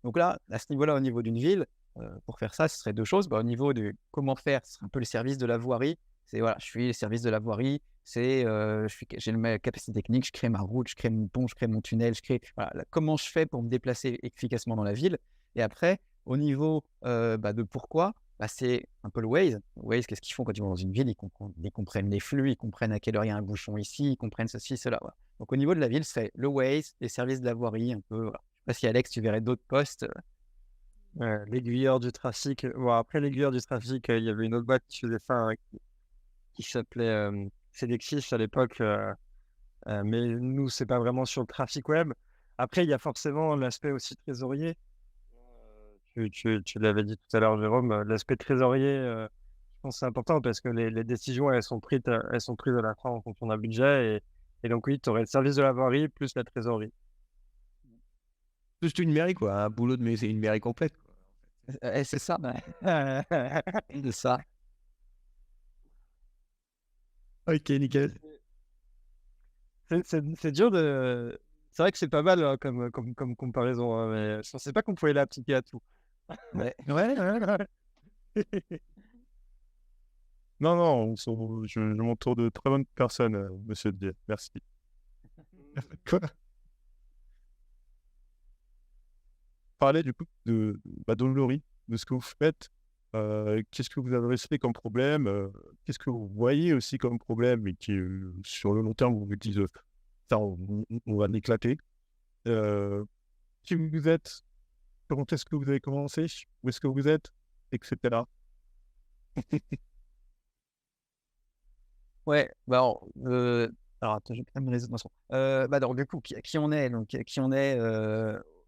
Donc là, à ce niveau-là, au niveau d'une ville, pour faire ça, ce serait deux choses. Bah, au niveau de comment faire, ce serait un peu le service de la voirie. C'est voilà, je suis le service de la voirie, j'ai ma capacité technique, je crée ma route, je crée mon pont, je crée mon tunnel, voilà, comment je fais pour me déplacer efficacement dans la ville. Et après, au niveau de pourquoi, bah, c'est un peu le Waze. Waze, qu'est-ce qu'ils font quand ils vont dans une ville? Ils comprennent les flux, ils comprennent à quelle heure il y a un bouchon ici, ils comprennent ceci, cela. Voilà. Donc au niveau de la ville, c'est le Waze, les services de la voirie, un peu. Voilà. Je ne sais pas si Alex, tu verrais d'autres postes. L'aiguilleur du trafic. Bon, après l'aiguilleur du trafic, il y avait une autre boîte qui faisait ça, hein, qui s'appelait Sedexis à l'époque. Mais nous, c'est pas vraiment sur le trafic web. Après, il y a forcément l'aspect aussi trésorier. Tu l'avais dit tout à l'heure, Jérôme, l'aspect trésorier, je pense que c'est important parce que les décisions, elles sont prises à la fin en fonction d'un budget. Et donc, oui, tu aurais le service de la voirie plus la trésorerie. C'est une mairie, quoi. Un boulot mais c'est une mairie complète, quoi. C'est ça. C'est ça. Ok, nickel. C'est dur de. C'est vrai que c'est pas mal hein, comme comparaison, hein, mais je pensais pas qu'on pouvait l'appliquer à tout. Ouais. Non, non, je m'entoure de très bonnes personnes, monsieur Dier. Merci. Quoi? Parler du coup d'Olory, de ce que vous faites. Qu'est-ce que vous adressez comme problème? Qu'est-ce que vous voyez aussi comme problème et qui, sur le long terme, vous vous dites, ça, on va l'éclater. Qui vous êtes? Comment est-ce que vous avez commencé? Où est-ce que vous êtes? Etc. Ouais, alors attends, je vais prendre mes réseaux de mention. Alors, du coup, qui on est? Donc, qui on est?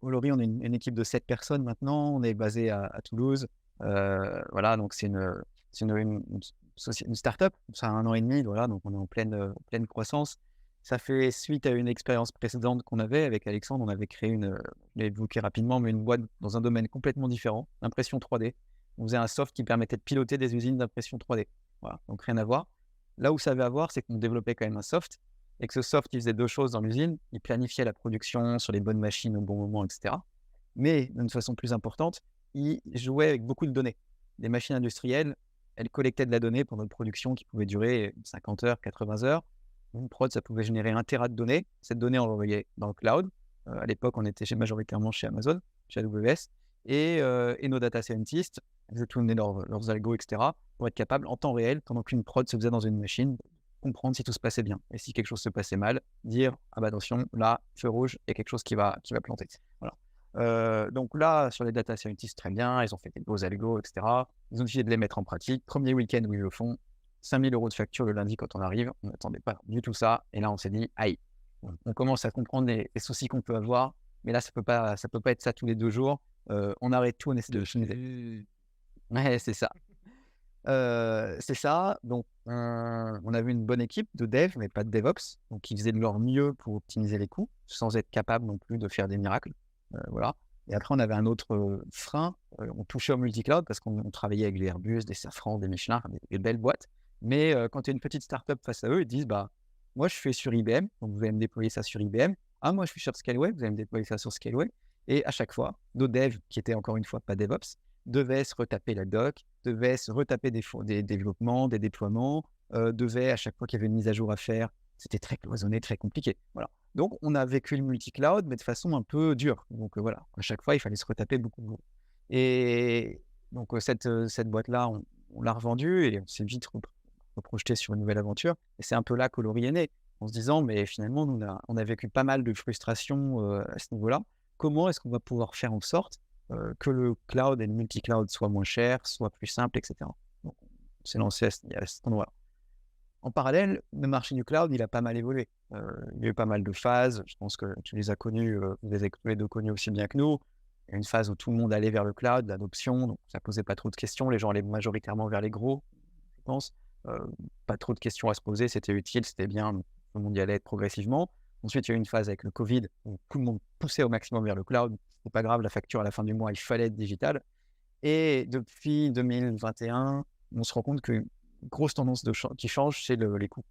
Olory, on est une équipe de 7 personnes maintenant. On est basé à Toulouse. Voilà, donc une start-up. Ça a 1 an et demi, voilà, donc on est en pleine croissance. Ça fait suite à une expérience précédente qu'on avait avec Alexandre. On avait créé je l'ai évoqué rapidement, mais une boîte dans un domaine complètement différent, l'impression 3D. On faisait un soft qui permettait de piloter des usines d'impression 3D. Voilà, donc rien à voir. Là où ça avait à voir, c'est qu'on développait quand même un soft et que ce soft, il faisait 2 choses dans l'usine. Il planifiait la production sur les bonnes machines au bon moment, etc. Mais d'une façon plus importante, il jouait avec beaucoup de données. Les machines industrielles, elles collectaient de la donnée pendant une production qui pouvait durer 50 heures, 80 heures. Une prod, ça pouvait générer 1 téra de données. Cette donnée, on l'envoyait dans le cloud. À l'époque, on était majoritairement chez Amazon, chez AWS. Et nos data scientists, ils tournaient leurs algos, etc., pour être capables, en temps réel, pendant qu'une prod se faisait dans une machine, comprendre si tout se passait bien. Et si quelque chose se passait mal, dire « Ah bah attention, là, feu rouge, il y a quelque chose qui va planter. » Voilà. Donc là, sur les data scientists, très bien, ils ont fait des beaux algos, etc. Ils ont essayé de les mettre en pratique. Premier week-end où ils le font, 5 000 € de facture le lundi quand on arrive. On n'attendait pas du tout ça. Et là, on s'est dit « Aïe, on commence à comprendre les soucis qu'on peut avoir. Mais là, ça peut pas être ça tous les 2 jours. On arrête tout, on essaie de... » Ouais, c'est ça. C'est ça. Donc, on avait une bonne équipe de dev, mais pas de DevOps. Donc, ils faisaient de leur mieux pour optimiser les coûts, sans être capable non plus de faire des miracles. Voilà. Et après, on avait un autre frein. On touchait au multi-cloud parce qu'on travaillait avec des Airbus, des Safran, des Michelin, des belles boîtes. Mais quand tu es une petite startup face à eux, ils disent bah, moi, je fais sur IBM, donc vous allez me déployer ça sur IBM. Ah, moi, je suis sur Scaleway, vous allez me déployer ça sur Scaleway. Et à chaque fois, nos devs, qui étaient encore une fois pas DevOps, devaient se retaper la doc, devaient se retaper des développements, des déploiements, devaient, à chaque fois qu'il y avait une mise à jour à faire, c'était très cloisonné, très compliqué. Voilà. Donc, on a vécu le multi-cloud, mais de façon un peu dure. Donc, voilà, à chaque fois, il fallait se retaper beaucoup. Et donc, cette boîte-là, on l'a revendue et on s'est vite reprojeté sur une nouvelle aventure. Et c'est un peu là qu'Olory est né, en se disant, mais finalement, on a vécu pas mal de frustration à ce niveau-là. Comment est-ce qu'on va pouvoir faire en sorte que le cloud et le multi-cloud soient moins chers, soient plus simples, etc. Donc, on s'est lancé à cet endroit-là. En parallèle, le marché du cloud, il a pas mal évolué. Il y a eu pas mal de phases. Je pense que tu les as connues, vous les avez tous les deux connues aussi bien que nous. Il y a une phase où tout le monde allait vers le cloud, l'adoption, donc ça posait pas trop de questions. Les gens allaient majoritairement vers les gros, je pense. Pas trop de questions à se poser, c'était utile, c'était bien, tout le monde y allait progressivement. Ensuite, il y a eu une phase avec le Covid où tout le monde poussait au maximum vers le cloud. C'est pas grave, la facture à la fin du mois, il fallait être digital. Et depuis 2021, on se rend compte qu'une grosse tendance qui change, c'est les coûts.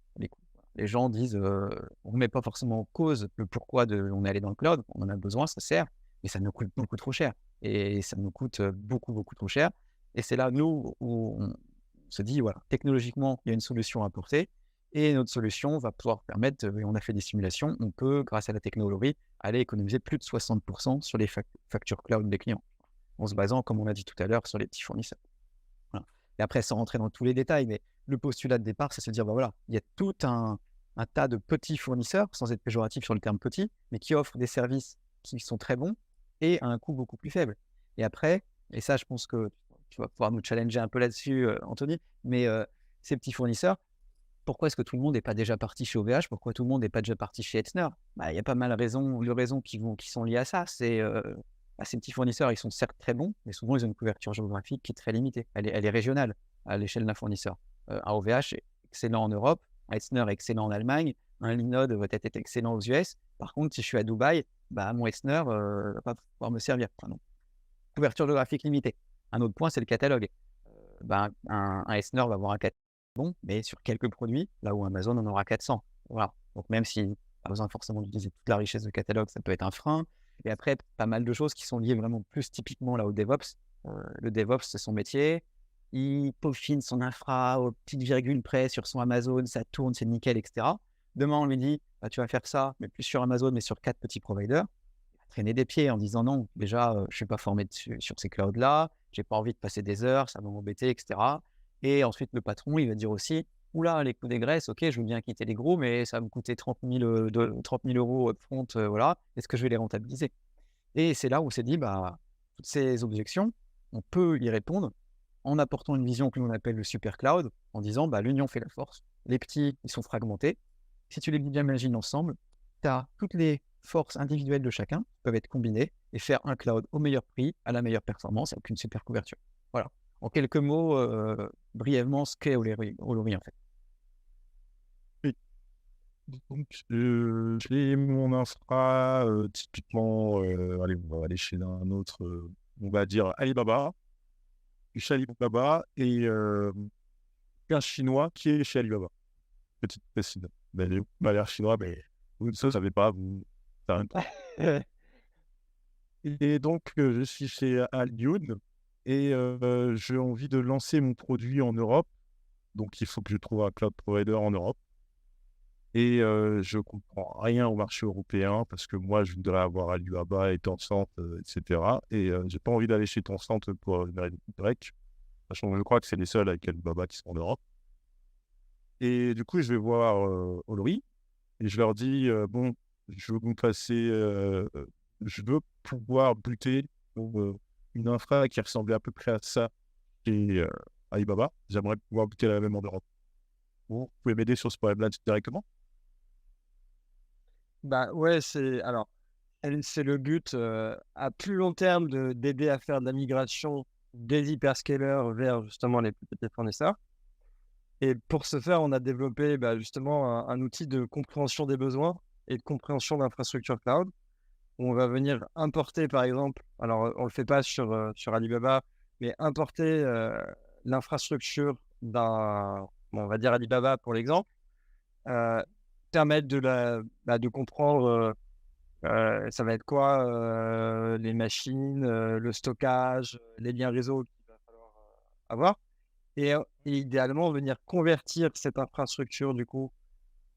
Les gens disent, on ne met pas forcément en cause le pourquoi on est allé dans le cloud, on en a besoin, ça sert, mais ça nous coûte beaucoup trop cher. Et ça nous coûte beaucoup trop cher. Et c'est là, nous, où on se dit, voilà, technologiquement, il y a une solution à apporter. Et notre solution va pouvoir permettre, on a fait des simulations, on peut, grâce à la technologie, aller économiser plus de 60% sur les factures cloud des clients, en se basant, comme on l'a dit tout à l'heure, sur les petits fournisseurs. Voilà. Et après, sans rentrer dans tous les détails, mais le postulat de départ, c'est se dire, bah voilà, il y a tout un tas de petits fournisseurs, sans être péjoratif sur le terme petit, mais qui offrent des services qui sont très bons et à un coût beaucoup plus faible. Et après, et ça, je pense que tu vas pouvoir nous challenger un peu là-dessus, Anthony, mais ces petits fournisseurs, pourquoi est-ce que tout le monde n'est pas déjà parti chez OVH? Pourquoi tout le monde n'est pas déjà parti chez Hetzner? Il y a pas mal de raisons qui sont liées à ça. C'est ces petits fournisseurs, ils sont certes très bons, mais souvent ils ont une couverture géographique qui est très limitée. Elle est régionale à l'échelle d'un fournisseur. Un OVH est excellent en Europe, un Hetzner est excellent en Allemagne, un Linode va être excellent aux US. Par contre, si je suis à Dubaï, mon Hetzner ne va pas pouvoir me servir. Enfin, non. Couverture géographique limitée. Un autre point, c'est le catalogue. Un Hetzner va avoir un catalogue bon, mais sur quelques produits, là où Amazon en aura 400. Voilà. Donc même si pas besoin forcément d'utiliser toute la richesse de catalogue, ça peut être un frein. Et après, pas mal de choses qui sont liées vraiment plus typiquement là au DevOps. Le DevOps, c'est son métier. Il peaufine son infra aux petites virgules près sur son Amazon, ça tourne, c'est nickel, etc. Demain, on lui dit, bah, tu vas faire ça, mais plus sur Amazon, mais sur 4 petits providers. Il va traîner des pieds en disant non, déjà, je ne suis pas formé sur ces clouds-là, j'ai pas envie de passer des heures, ça va m'embêter, etc. Et ensuite, le patron, il va dire aussi, oula, les coûts des graisses, ok, je veux bien quitter les gros, mais ça va me coûter 30 000 euros upfront, voilà, est-ce que je vais les rentabiliser? Et c'est là où c'est dit, bah, toutes ces objections, on peut y répondre en apportant une vision que l'on appelle le super cloud, en disant, bah, l'union fait la force, les petits, ils sont fragmentés. Si tu les imagines ensemble, tu as toutes les forces individuelles de chacun qui peuvent être combinées et faire un cloud au meilleur prix, à la meilleure performance, avec une super couverture. Voilà. En quelques mots, brièvement, ce qu'est Olori en fait. Donc, j'ai mon infra, typiquement, allez, on va aller chez un autre, on va dire Alibaba. Je suis chez Alibaba et un Chinois qui est chez Alibaba. Petite précise. Mais il m'a l'air chinois, mais vous ne savez pas, vous. Ça rien. Et donc, je suis chez Alioun et j'ai envie de lancer mon produit en Europe. Donc, il faut que je trouve un cloud provider en Europe. Et je comprends rien au marché européen parce que moi, je voudrais avoir Alibaba et Tencent, etc. Et j'ai pas envie d'aller chez Tencent pour une raison Y. Sachant que je crois que c'est les seuls avec Alibaba qui sont en Europe. Et du coup, je vais voir Olori et je leur dis bon, je veux vous passer, je veux pouvoir buter une infra qui ressemblait à peu près à ça chez Alibaba. J'aimerais pouvoir buter la même en Europe. Vous pouvez m'aider sur ce problème-là directement? Bah ouais, c'est le but à plus long terme d'aider à faire de la migration des hyperscalers vers justement les plus petits fournisseurs. Et pour ce faire, on a développé justement un outil de compréhension des besoins et de compréhension d'infrastructure cloud. Où on va venir importer, par exemple, alors on ne le fait pas sur Alibaba, mais importer l'infrastructure d'un, bon, on va dire Alibaba pour l'exemple, permettre de comprendre ça va être quoi les machines, le stockage, les liens réseau qu'il va falloir avoir. Et idéalement, venir convertir cette infrastructure du coup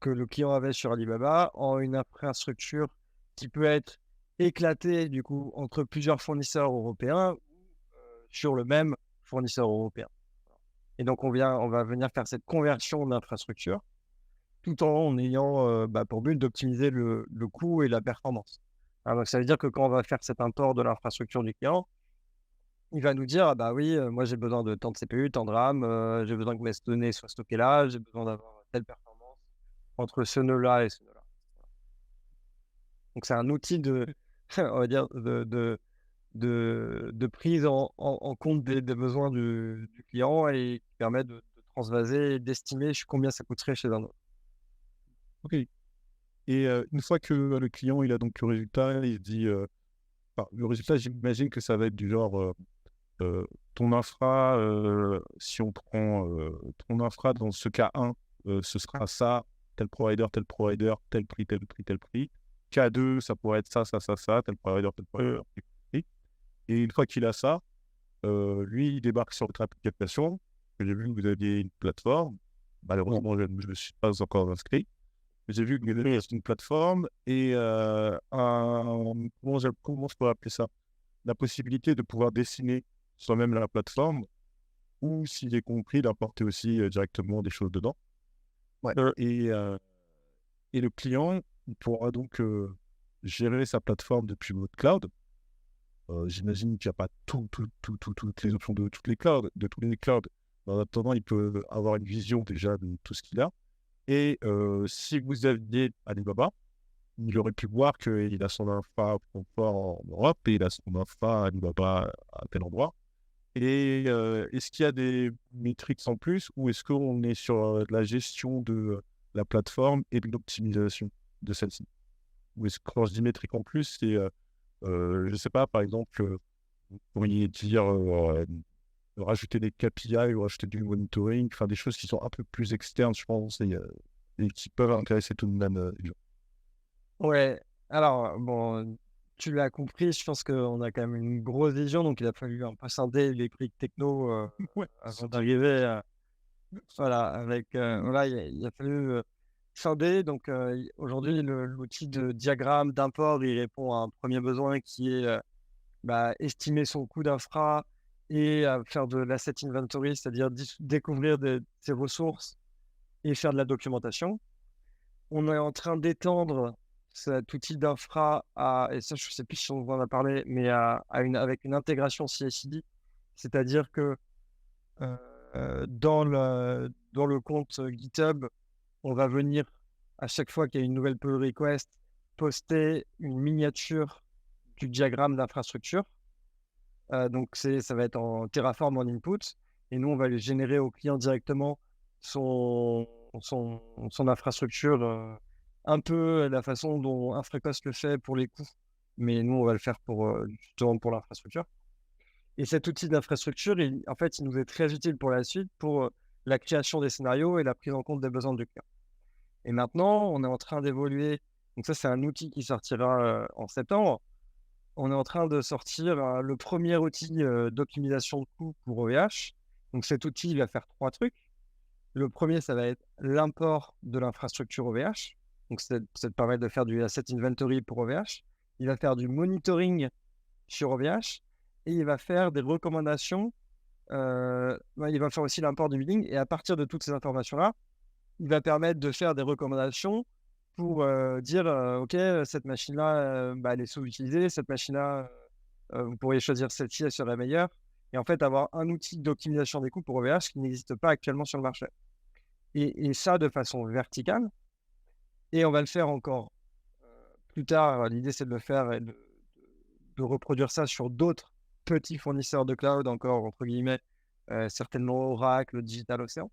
que le client avait sur Alibaba en une infrastructure qui peut être éclatée du coup entre plusieurs fournisseurs européens ou sur le même fournisseur européen. Et donc on va venir faire cette conversion d'infrastructure tout en ayant pour but d'optimiser le coût et la performance. Alors, donc ça veut dire que quand on va faire cet import de l'infrastructure du client, il va nous dire, ah bah oui, moi j'ai besoin de tant de CPU, tant de RAM, j'ai besoin que mes données soient stockées là, j'ai besoin d'avoir telle performance entre ce nœud-là et ce nœud-là. Donc c'est un outil on va dire, de prise en compte des besoins du client et qui permet de transvaser et d'estimer combien ça coûterait chez un autre. Ok. Et une fois que le client il a donc le résultat, il se dit, enfin, le résultat, j'imagine que ça va être du genre ton infra, si on prend ton infra dans ce cas 1, ce sera ça, tel provider, tel prix, tel prix, tel prix. Cas 2, ça pourrait être ça, tel provider, tel tel prix. Et une fois qu'il a ça, lui, il débarque sur votre application. J'ai vu que vous aviez une plateforme. Malheureusement, je ne me suis pas encore inscrit. J'ai vu que vous aviez une plateforme et comment je pourrais appeler ça? La possibilité de pouvoir dessiner soi-même la plateforme ou, si j'ai compris, d'apporter aussi directement des choses dedans. Ouais. Et le client, il pourra donc gérer sa plateforme depuis votre cloud. J'imagine qu'il n'y a pas toutes les options de toutes les clouds, de tous les clouds. En attendant, il peut avoir une vision déjà de tout ce qu'il a. Et si vous aviez Alibaba, il aurait pu voir qu'il a son infra en Europe et il a son infra Alibaba à tel endroit. Et est-ce qu'il y a des métriques en plus ou est-ce qu'on est sur la gestion de la plateforme et de l'optimisation de celle-ci? Ou est-ce que quand je dis métriques en plus, c'est, je ne sais pas, par exemple, vous pourriez dire rajouter des KPI ou rajouter du monitoring, enfin des choses qui sont un peu plus externes, je pense, et qui peuvent intéresser tout de même les gens. Ouais, alors bon, tu l'as compris, je pense qu'on a quand même une grosse vision, donc il a fallu un peu scinder les briques techno Ouais, avant d'arriver voilà, avec voilà, il a fallu scinder. Donc aujourd'hui, l'outil de diagramme d'import, il répond à un premier besoin qui est estimer son coût d'infra et faire de l'asset inventory, c'est-à-dire découvrir ses ressources et faire de la documentation. On est en train d'étendre cet outil d'infra et ça, je ne sais plus si on en a parlé, mais avec une intégration CI/CD, c'est-à-dire que dans le compte GitHub, on va venir, à chaque fois qu'il y a une nouvelle pull request, poster une miniature du diagramme d'infrastructure. Donc, ça va être en Terraform en input. Et nous, on va le générer au client directement son infrastructure, un peu la façon dont InfraCost le fait pour les coûts. Mais nous, on va le faire justement pour l'infrastructure. Et cet outil d'infrastructure, en fait, il nous est très utile pour la suite, pour la création des scénarios et la prise en compte des besoins du client. Et maintenant, on est en train d'évoluer. Donc ça, c'est un outil qui sortira en septembre. On est en train de sortir le premier outil d'optimisation de coûts pour OVH. Donc cet outil, il va faire 3 trucs. Le premier, ça va être l'import de l'infrastructure OVH. Donc ça te permet de faire du asset inventory pour OVH. Il va faire du monitoring sur OVH et il va faire des recommandations. Il va faire aussi l'import du billing. Et à partir de toutes ces informations-là, il va permettre de faire des recommandations pour dire OK, cette machine-là, elle est sous-utilisée, cette machine-là, vous pourriez choisir celle-ci, elle serait meilleure. Et en fait, avoir un outil d'optimisation des coûts pour OVH qui n'existe pas actuellement sur le marché. Et ça de façon verticale. Et on va le faire encore plus tard. L'idée, c'est de le faire et de reproduire ça sur d'autres petits fournisseurs de cloud, encore entre guillemets, certainement Oracle, Digital Ocean.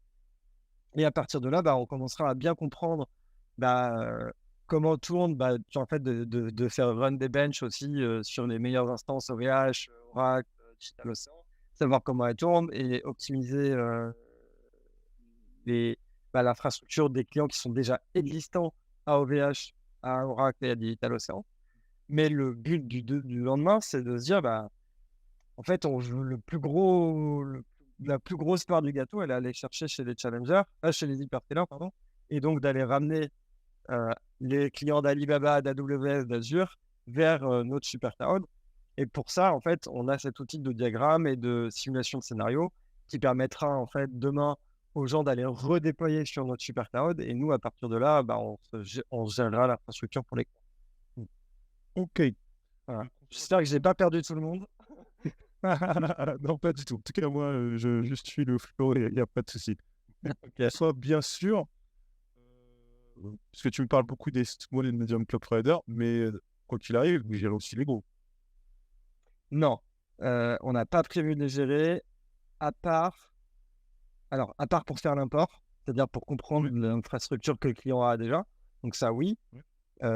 Et à partir de là, on commencera à bien comprendre comment tourne, en fait, de faire run des benches aussi sur les meilleures instances OVH, Oracle, Digital Ocean, savoir comment elles tournent et optimiser l'infrastructure des clients qui sont déjà existants à OVH, à Oracle et à Digital Ocean. Mais le but du lendemain, c'est de se dire, en fait, on joue la plus grosse part du gâteau, elle est aller chercher chez les challengers, chez les hyperscalers, pardon, et donc d'aller ramener les clients d'Alibaba, d'AWS, d'Azure vers notre super cloud. Et pour ça, en fait, on a cet outil de diagramme et de simulation de scénario qui permettra, en fait, demain aux gens d'aller redéployer sur notre super cloud. Et nous, à partir de là, on gérera l'infrastructure pour les clients. Ok. Voilà. J'espère que je n'ai pas perdu tout le monde. Non, pas du tout. En tout cas, moi, je suis le flow et il n'y a pas de souci. Ok. Soit bien sûr, parce que tu me parles beaucoup des small et medium cloud providers, mais quoi qu'il arrive, vous gérez aussi les gros. Non, on n'a pas prévu de les gérer, à part pour faire l'import, c'est-à-dire pour comprendre l'infrastructure que le client a déjà. Donc ça, oui.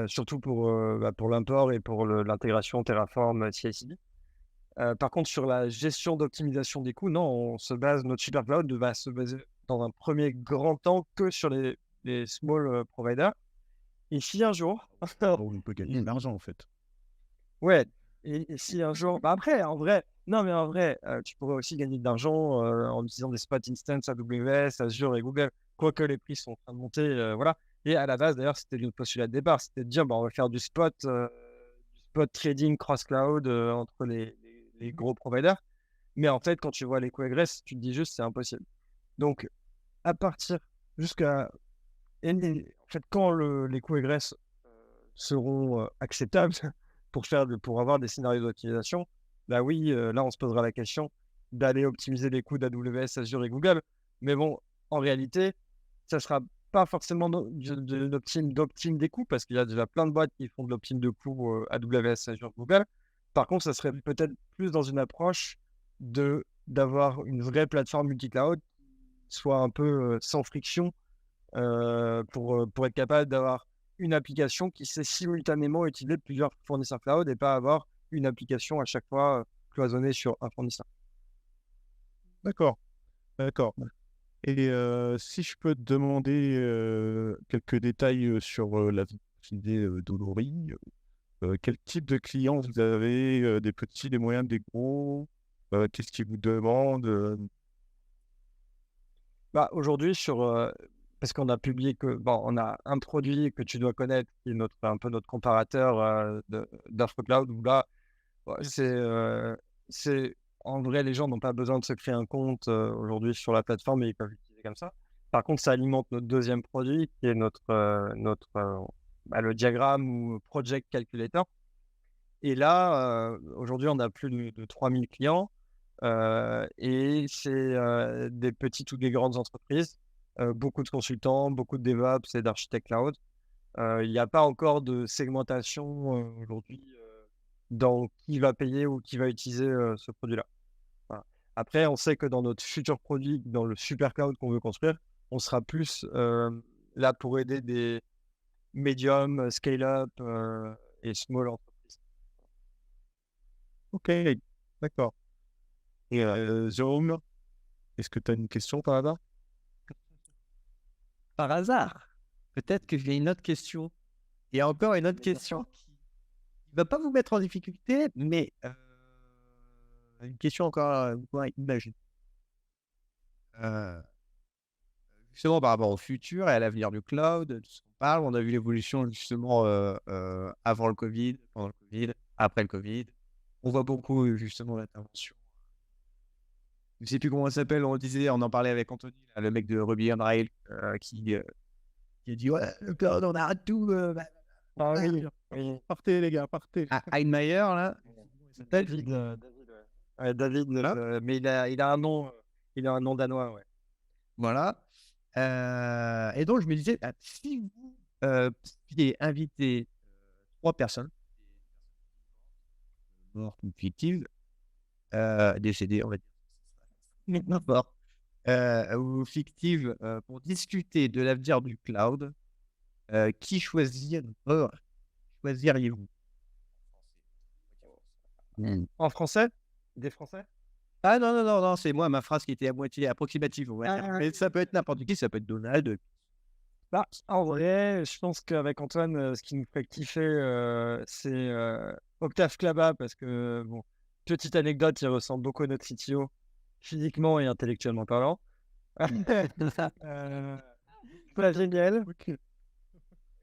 Surtout pour l'import et pour l'intégration Terraform CI/CD. Par contre, sur la gestion d'optimisation des coûts, non, notre super cloud va se baser dans un premier grand temps que sur les small providers. Et si un jour, On peut gagner de l'argent, en fait. ouais, et si un jour, après, en vrai, tu pourrais aussi gagner de l'argent en utilisant des spot instances AWS, Azure et Google, quoique les prix sont en train de monter, voilà. Et à la base, d'ailleurs, c'était notre postulat de départ, c'était de dire, on va faire du spot trading cross-cloud entre les gros providers. Mais en fait, quand tu vois les coûts agressifs, tu te dis juste, c'est impossible. Donc, à partir jusqu'à... En fait, quand les coûts agressifs seront acceptables pour avoir des scénarios d'optimisation, oui, là, on se posera la question d'aller optimiser les coûts d'AWS, Azure et Google. Mais bon, en réalité, ça sera pas forcément d'optime des coûts, parce qu'il y a déjà plein de boîtes qui font de l'optime de coûts AWS, Azure, Google. Par contre, ça serait peut-être plus dans une approche d'avoir une vraie plateforme multi-cloud qui soit un peu sans friction pour être capable d'avoir une application qui sait simultanément utiliser plusieurs fournisseurs cloud et pas avoir une application à chaque fois cloisonnée sur un fournisseur. D'accord, d'accord. Et si je peux te demander quelques détails sur la vie privée d'Olory, quel type de clients vous avez, des petits, des moyens, des gros? Qu'est-ce qu'ils vous demandent? Bah, aujourd'hui parce qu'on a publié on a un produit que tu dois connaître qui est un peu notre comparateur, d'Infocloud où là, ouais, c'est en vrai, les gens n'ont pas besoin de se créer un compte, aujourd'hui sur la plateforme et ils peuvent l'utiliser comme ça. Par contre, ça alimente notre deuxième produit qui est le diagramme ou Project Calculator. Et là, aujourd'hui, on a plus de 3000 clients, et c'est, des petites ou des grandes entreprises, beaucoup de consultants, beaucoup de DevOps et d'architectes cloud. Il n'y a pas encore de segmentation, aujourd'hui, dans qui va payer ou qui va utiliser, ce produit-là. Voilà. Après, on sait que dans notre futur produit, dans le super cloud qu'on veut construire, on sera plus, là pour aider des medium, scale-up, et small entreprises. OK, d'accord. Et Jérôme, est-ce que tu as une question par hasard? Par hasard, peut-être que j'ai une autre question. Et encore une autre question qui ne va pas vous mettre en difficulté, mais une question encore imagine. Justement, par rapport au futur et à l'avenir du cloud, tout ce qu'on parle, on a vu l'évolution justement avant le Covid, pendant le Covid, après le Covid. On voit beaucoup justement l'intervention. Je ne sais plus comment ça s'appelle, on en parlait avec Anthony, là, le mec de Ruby on Rails, qui a dit ouais, le cloud, on arrête tout. Ah oui. Partez, les gars, partez. Heinemeyer, là, David, ouais. Ouais, David, Voilà. mais il a un nom, danois, ouais. Voilà. Et donc, je me disais, si vous pouviez inviter 3 personnes, mortes ou fictives, décédées, on va dire, mais n'importe, ou fictives, pour discuter de l'avenir du cloud, qui choisiriez-vous? En français? Des Français? Ah non, non, non, non, c'est moi, ma phrase qui était à moitié approximative, on va dire. Ah, Mais ça peut être n'importe qui, ça peut être Donald. Bah, en vrai, je pense qu'avec Antoine, ce qui nous ferait kiffer, c'est, Octave Klaba parce que, bon, petite anecdote, il ressemble beaucoup à notre CTO, physiquement et intellectuellement parlant. Heu, Xavier Niel. OK.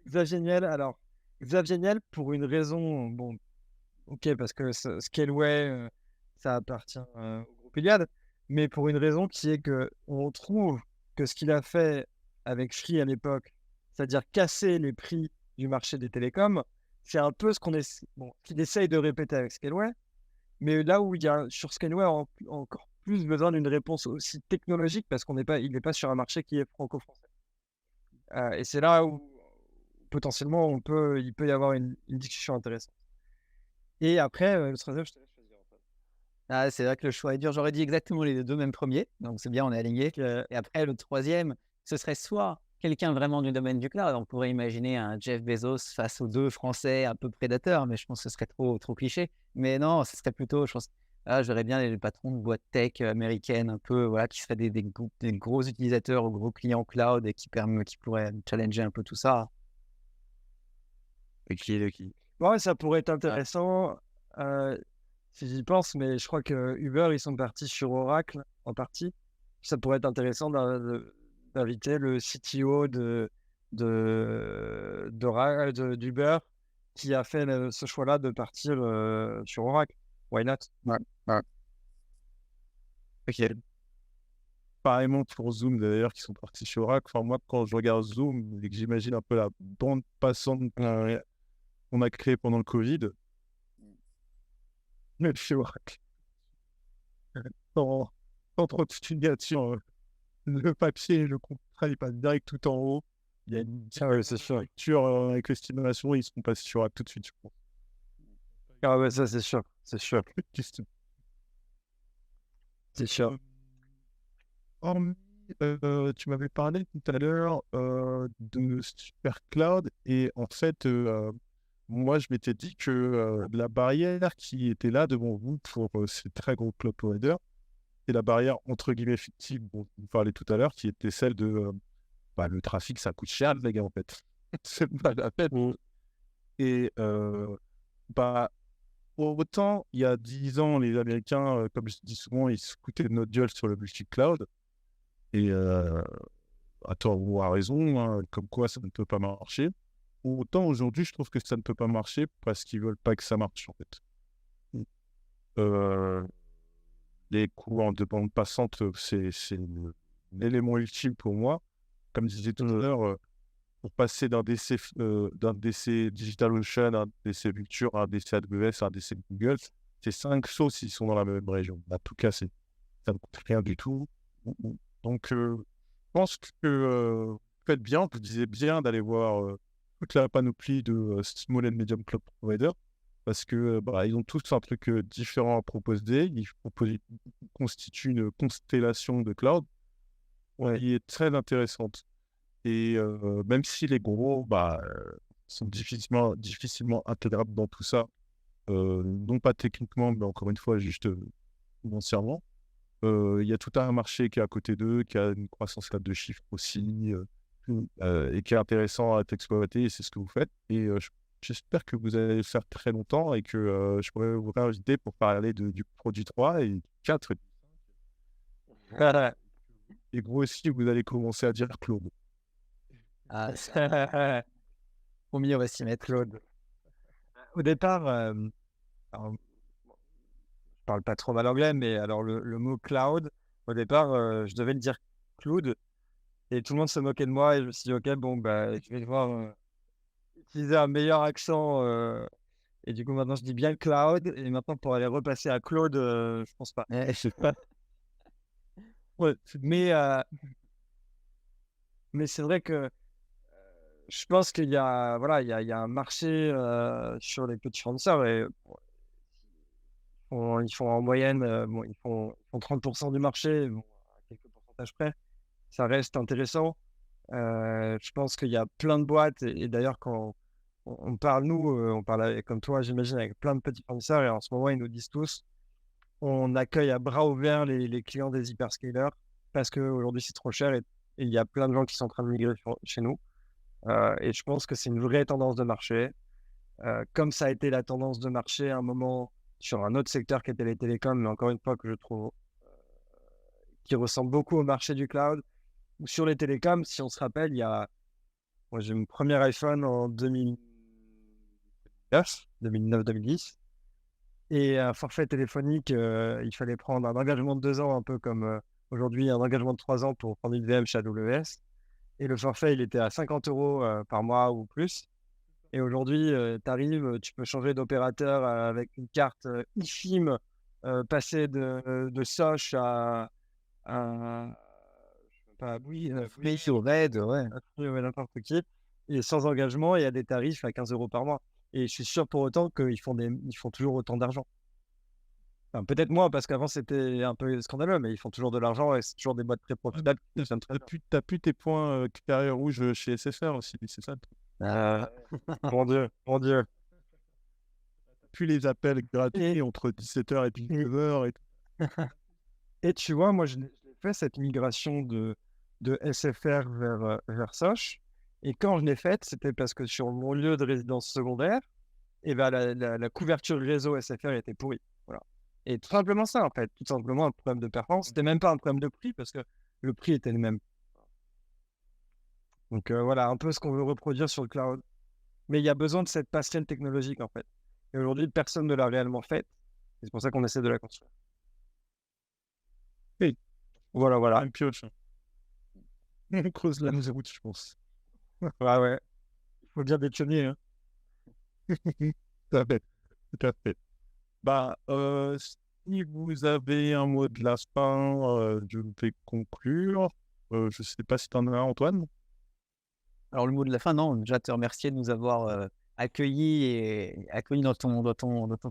Xavier Niel, alors, Xavier Niel pour une raison, bon, OK, parce que Scaleway, ça appartient, au groupe Iliad, mais pour une raison qui est que on trouve que ce qu'il a fait avec Free à l'époque, c'est-à-dire casser les prix du marché des télécoms, c'est un peu qu'il essaye de répéter avec Scaleway, mais là où il y a sur Scaleway encore plus besoin d'une réponse aussi technologique parce il n'est pas sur un marché qui est franco-français. Et c'est là où potentiellement il peut y avoir une discussion intéressante. Et après, le troisième, je te laisse choisir, Antoine. Ah, c'est vrai que le choix est dur. J'aurais dit exactement les 2 mêmes premiers, donc c'est bien, on est alignés. Et après, le troisième, ce serait soit quelqu'un vraiment du domaine du cloud. On pourrait imaginer un Jeff Bezos face aux 2 Français un peu prédateurs, mais je pense que ce serait trop cliché. Mais non, ce serait plutôt, je pense, je verrais bien les patrons de boîtes tech américaines un peu, voilà, qui seraient des gros utilisateurs ou gros clients cloud et qui pourraient challenger un peu tout ça. Et qui est de qui? Ouais, ça pourrait être intéressant, si j'y pense, mais je crois que Uber, ils sont partis sur Oracle en partie. Ça pourrait être intéressant d'inviter le CTO d'Uber qui a fait ce choix-là de partir sur Oracle. Why not? Ouais, ouais. OK. Pareillement pour Zoom, d'ailleurs, qui sont partis chez Oracle. Enfin, moi, quand je regarde Zoom et que j'imagine un peu la bande passante qu'on a créée pendant le Covid, même chez Oracle, sans trop de signature, le papier, le contrat, il passe direct tout en haut. Il y a une Ah ouais, c'est sûr. lecture avec l'estimation, ils seront passés sur Oracle tout de suite, je pense. Ah ouais, ça, c'est sûr. C'est sûr. Question. C'est sûr. Hormis, tu m'avais parlé tout à l'heure de Super Cloud et en fait, moi, je m'étais dit que la barrière qui était là devant vous pour ces très gros cloud providers, c'est la barrière entre guillemets fictive dont vous parlez tout à l'heure, qui était celle de le trafic, ça coûte cher, les gars, en fait. C'est pas la peine. Et bah, autant il y a 10 ans, les Américains, comme je dis souvent, ils se foutaient de notre gueule sur le multi-cloud. Et à tort ou à raison, hein, comme quoi ça ne peut pas marcher. Autant aujourd'hui, je trouve que ça ne peut pas marcher parce qu'ils veulent pas que ça marche, en fait. Euh, les coûts en de bande passante, c'est l'élément ultime pour moi. Comme je disais tout à l'heure, pour passer d'un DC DigitalOcean, un DC Vultr, un DC AWS, un DC Google, c'est 5 choses s'ils sont dans la même région. En tout cas, ça ne coûte rien du tout. Donc, je pense que vous faites bien, vous disiez bien d'aller voir toute la panoplie de small and medium cloud providers parce que ils ont tous un truc différent à proposer. Ils constituent une constellation de cloud qui est très intéressante. Et même si les gros sont difficilement intégrables dans tout ça, non pas techniquement, mais encore une fois, juste financièrement, il y a tout un marché qui est à côté d'eux, qui a une croissance là de chiffres aussi, et qui est intéressant à être exploité, et c'est ce que vous faites. Et j'espère que vous allez le faire très longtemps et que je pourrais vous réinviter pour parler du produit 3 et 4. Et vous aussi, vous allez commencer à dire Claude. Ah, combien on va s'y mettre, Claude. Au départ, alors, je parle pas trop mal anglais, mais alors le mot cloud, au départ, je devais le dire cloud, et tout le monde se moquait de moi, et je me suis dit, ok, bon, je vais devoir utiliser un meilleur accent, et du coup, maintenant, je dis bien cloud, et maintenant, pour aller repasser à Claude, je pense pas. Ouais, mais c'est vrai que je pense qu'il y a, voilà, il y a un marché sur les petits fournisseurs, et ils font en moyenne, ils font 30% du marché, à quelques pourcentages près. Ça reste intéressant. Je pense qu'il y a plein de boîtes, et d'ailleurs, quand on parle, nous, on parle comme toi, j'imagine, avec plein de petits fournisseurs, et en ce moment, ils nous disent tous, on accueille à bras ouverts les clients des hyperscalers parce qu'aujourd'hui, c'est trop cher, et il y a plein de gens qui sont en train de migrer chez nous. Et je pense que c'est une vraie tendance de marché. Comme ça a été la tendance de marché à un moment sur un autre secteur qui était les télécoms, mais encore une fois que je trouve qui ressemble beaucoup au marché du cloud. Sur les télécoms, si on se rappelle, moi j'ai mon premier iPhone en 2009-2010, et un forfait téléphonique, il fallait prendre un engagement de 2 ans, un peu comme aujourd'hui un engagement de 3 ans pour prendre une VM chez AWS. Et le forfait, il était à 50 € par mois ou plus. Et aujourd'hui, tu arrives, tu peux changer d'opérateur avec une carte eSIM, passer de Soch à je sais pas, Free ou Red, ouais. n'importe qui, et sans engagement, et à des tarifs à 15 € par mois. Et je suis sûr pour autant qu'ils font toujours autant d'argent. Enfin, peut-être moins, parce qu'avant c'était un peu scandaleux, mais ils font toujours de l'argent, et c'est toujours des boîtes très profitables. T'as plus tes points carrière rouge chez SFR aussi, c'est ça? Mon Dieu. Plus les appels gratuits entre 17h et 19h. Et tu vois, moi, je l'ai fait, cette migration de SFR vers Soch. Et quand je l'ai faite, c'était parce que sur mon lieu de résidence secondaire, la couverture réseau SFR était pourrie. Voilà. Et tout simplement ça, en fait. Tout simplement un problème de performance. C'était même pas un problème de prix, parce que le prix était le même. Donc voilà, un peu ce qu'on veut reproduire sur le cloud. Mais il y a besoin de cette passerelle technologique, en fait. Et aujourd'hui, personne ne l'a réellement faite. C'est pour ça qu'on essaie de la construire. Hey. Voilà. Un pioche. On creuse la route, je pense. Ouais. Il faut bien des pionniers. Hein. Tout à fait. Si vous avez un mot de la fin, je vais conclure. Je ne sais pas si tu en as un, Antoine. Alors, le mot de la fin, non, déjà te remercier de nous avoir accueillis dans ton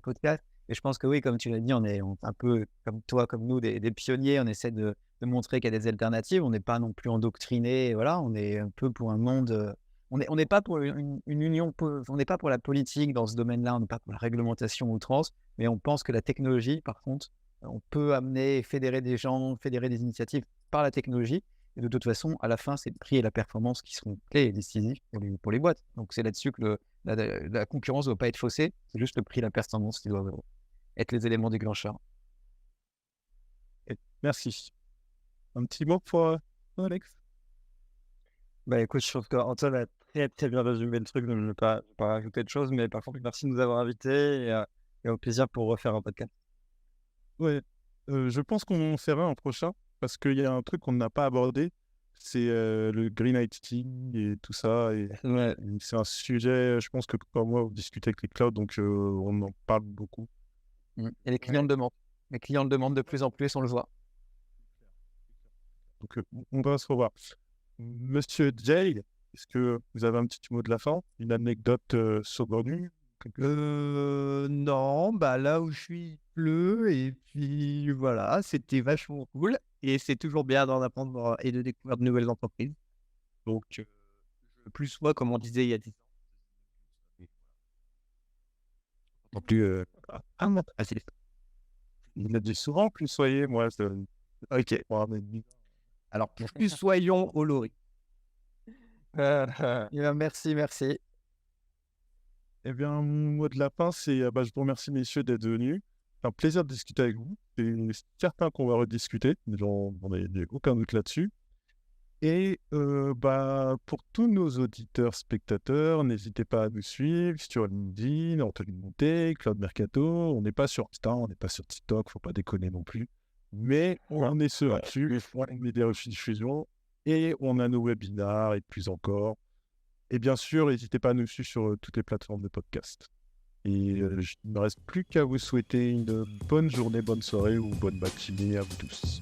podcast. Et je pense que oui, comme tu l'as dit, on est un peu comme toi, comme nous, des pionniers. On essaie de montrer qu'il y a des alternatives. On n'est pas non plus endoctrinés. Voilà, on est un peu pour un monde. On n'est pas pour une union. On n'est pas pour la politique dans ce domaine-là. On n'est pas pour la réglementation outrance. Mais on pense que la technologie, par contre, On peut amener, fédérer des gens, fédérer des initiatives par la technologie. Et de toute façon, à la fin, c'est le prix et la performance qui seront clés et décisifs pour les boîtes. Donc, c'est là-dessus que la concurrence ne doit pas être faussée. C'est juste le prix et la performance qui doivent être les éléments déclencheurs. Merci. Un petit mot pour Alex? Bah écoute, je trouve qu'Antoine a très très bien résumé le truc, donc je ne vais pas rajouter de choses, mais par contre, merci de nous avoir invités et au plaisir pour refaire un podcast. Ouais, je pense qu'on en fera un prochain parce qu'il y a un truc qu'on n'a pas abordé, c'est le green IT et tout ça. Et Ouais. c'est un sujet, je pense que comme moi, vous discutez avec les clouds, donc on en parle beaucoup. Et les clients le demandent. Les clients le demandent de plus en plus, on le voit. Donc on va se revoir. Monsieur Jay, est-ce que vous avez un petit mot de la fin? Une anecdote saugrenue? Non, bah là où je suis, il pleut et puis voilà, c'était vachement cool et c'est toujours bien d'en apprendre et de découvrir de nouvelles entreprises. Donc, je plus sois, comme on disait il y a 10 ans. Non plus, Non. assez Il a dit souvent plus soyez, moi. OK. Bon, mais- Alors, plus soyons au Lori. Eh bien, merci. Eh bien, mon mot de la fin, c'est je vous remercie, messieurs, d'être venus. C'est un plaisir de discuter avec vous. C'est certain qu'on va rediscuter. On n'a aucun doute là-dessus. Et pour tous nos auditeurs, spectateurs, n'hésitez pas à nous suivre sur LinkedIn, Anthony Monté, Claude Mercato. On n'est pas sur Insta, on n'est pas sur TikTok, faut pas déconner non plus. Mais on est sur là-dessus, on met des rediffusions et on a nos webinars et plus encore. Et bien sûr, n'hésitez pas à nous suivre sur toutes les plateformes de podcast. Et il ne me reste plus qu'à vous souhaiter une bonne journée, bonne soirée ou bonne matinée à vous tous.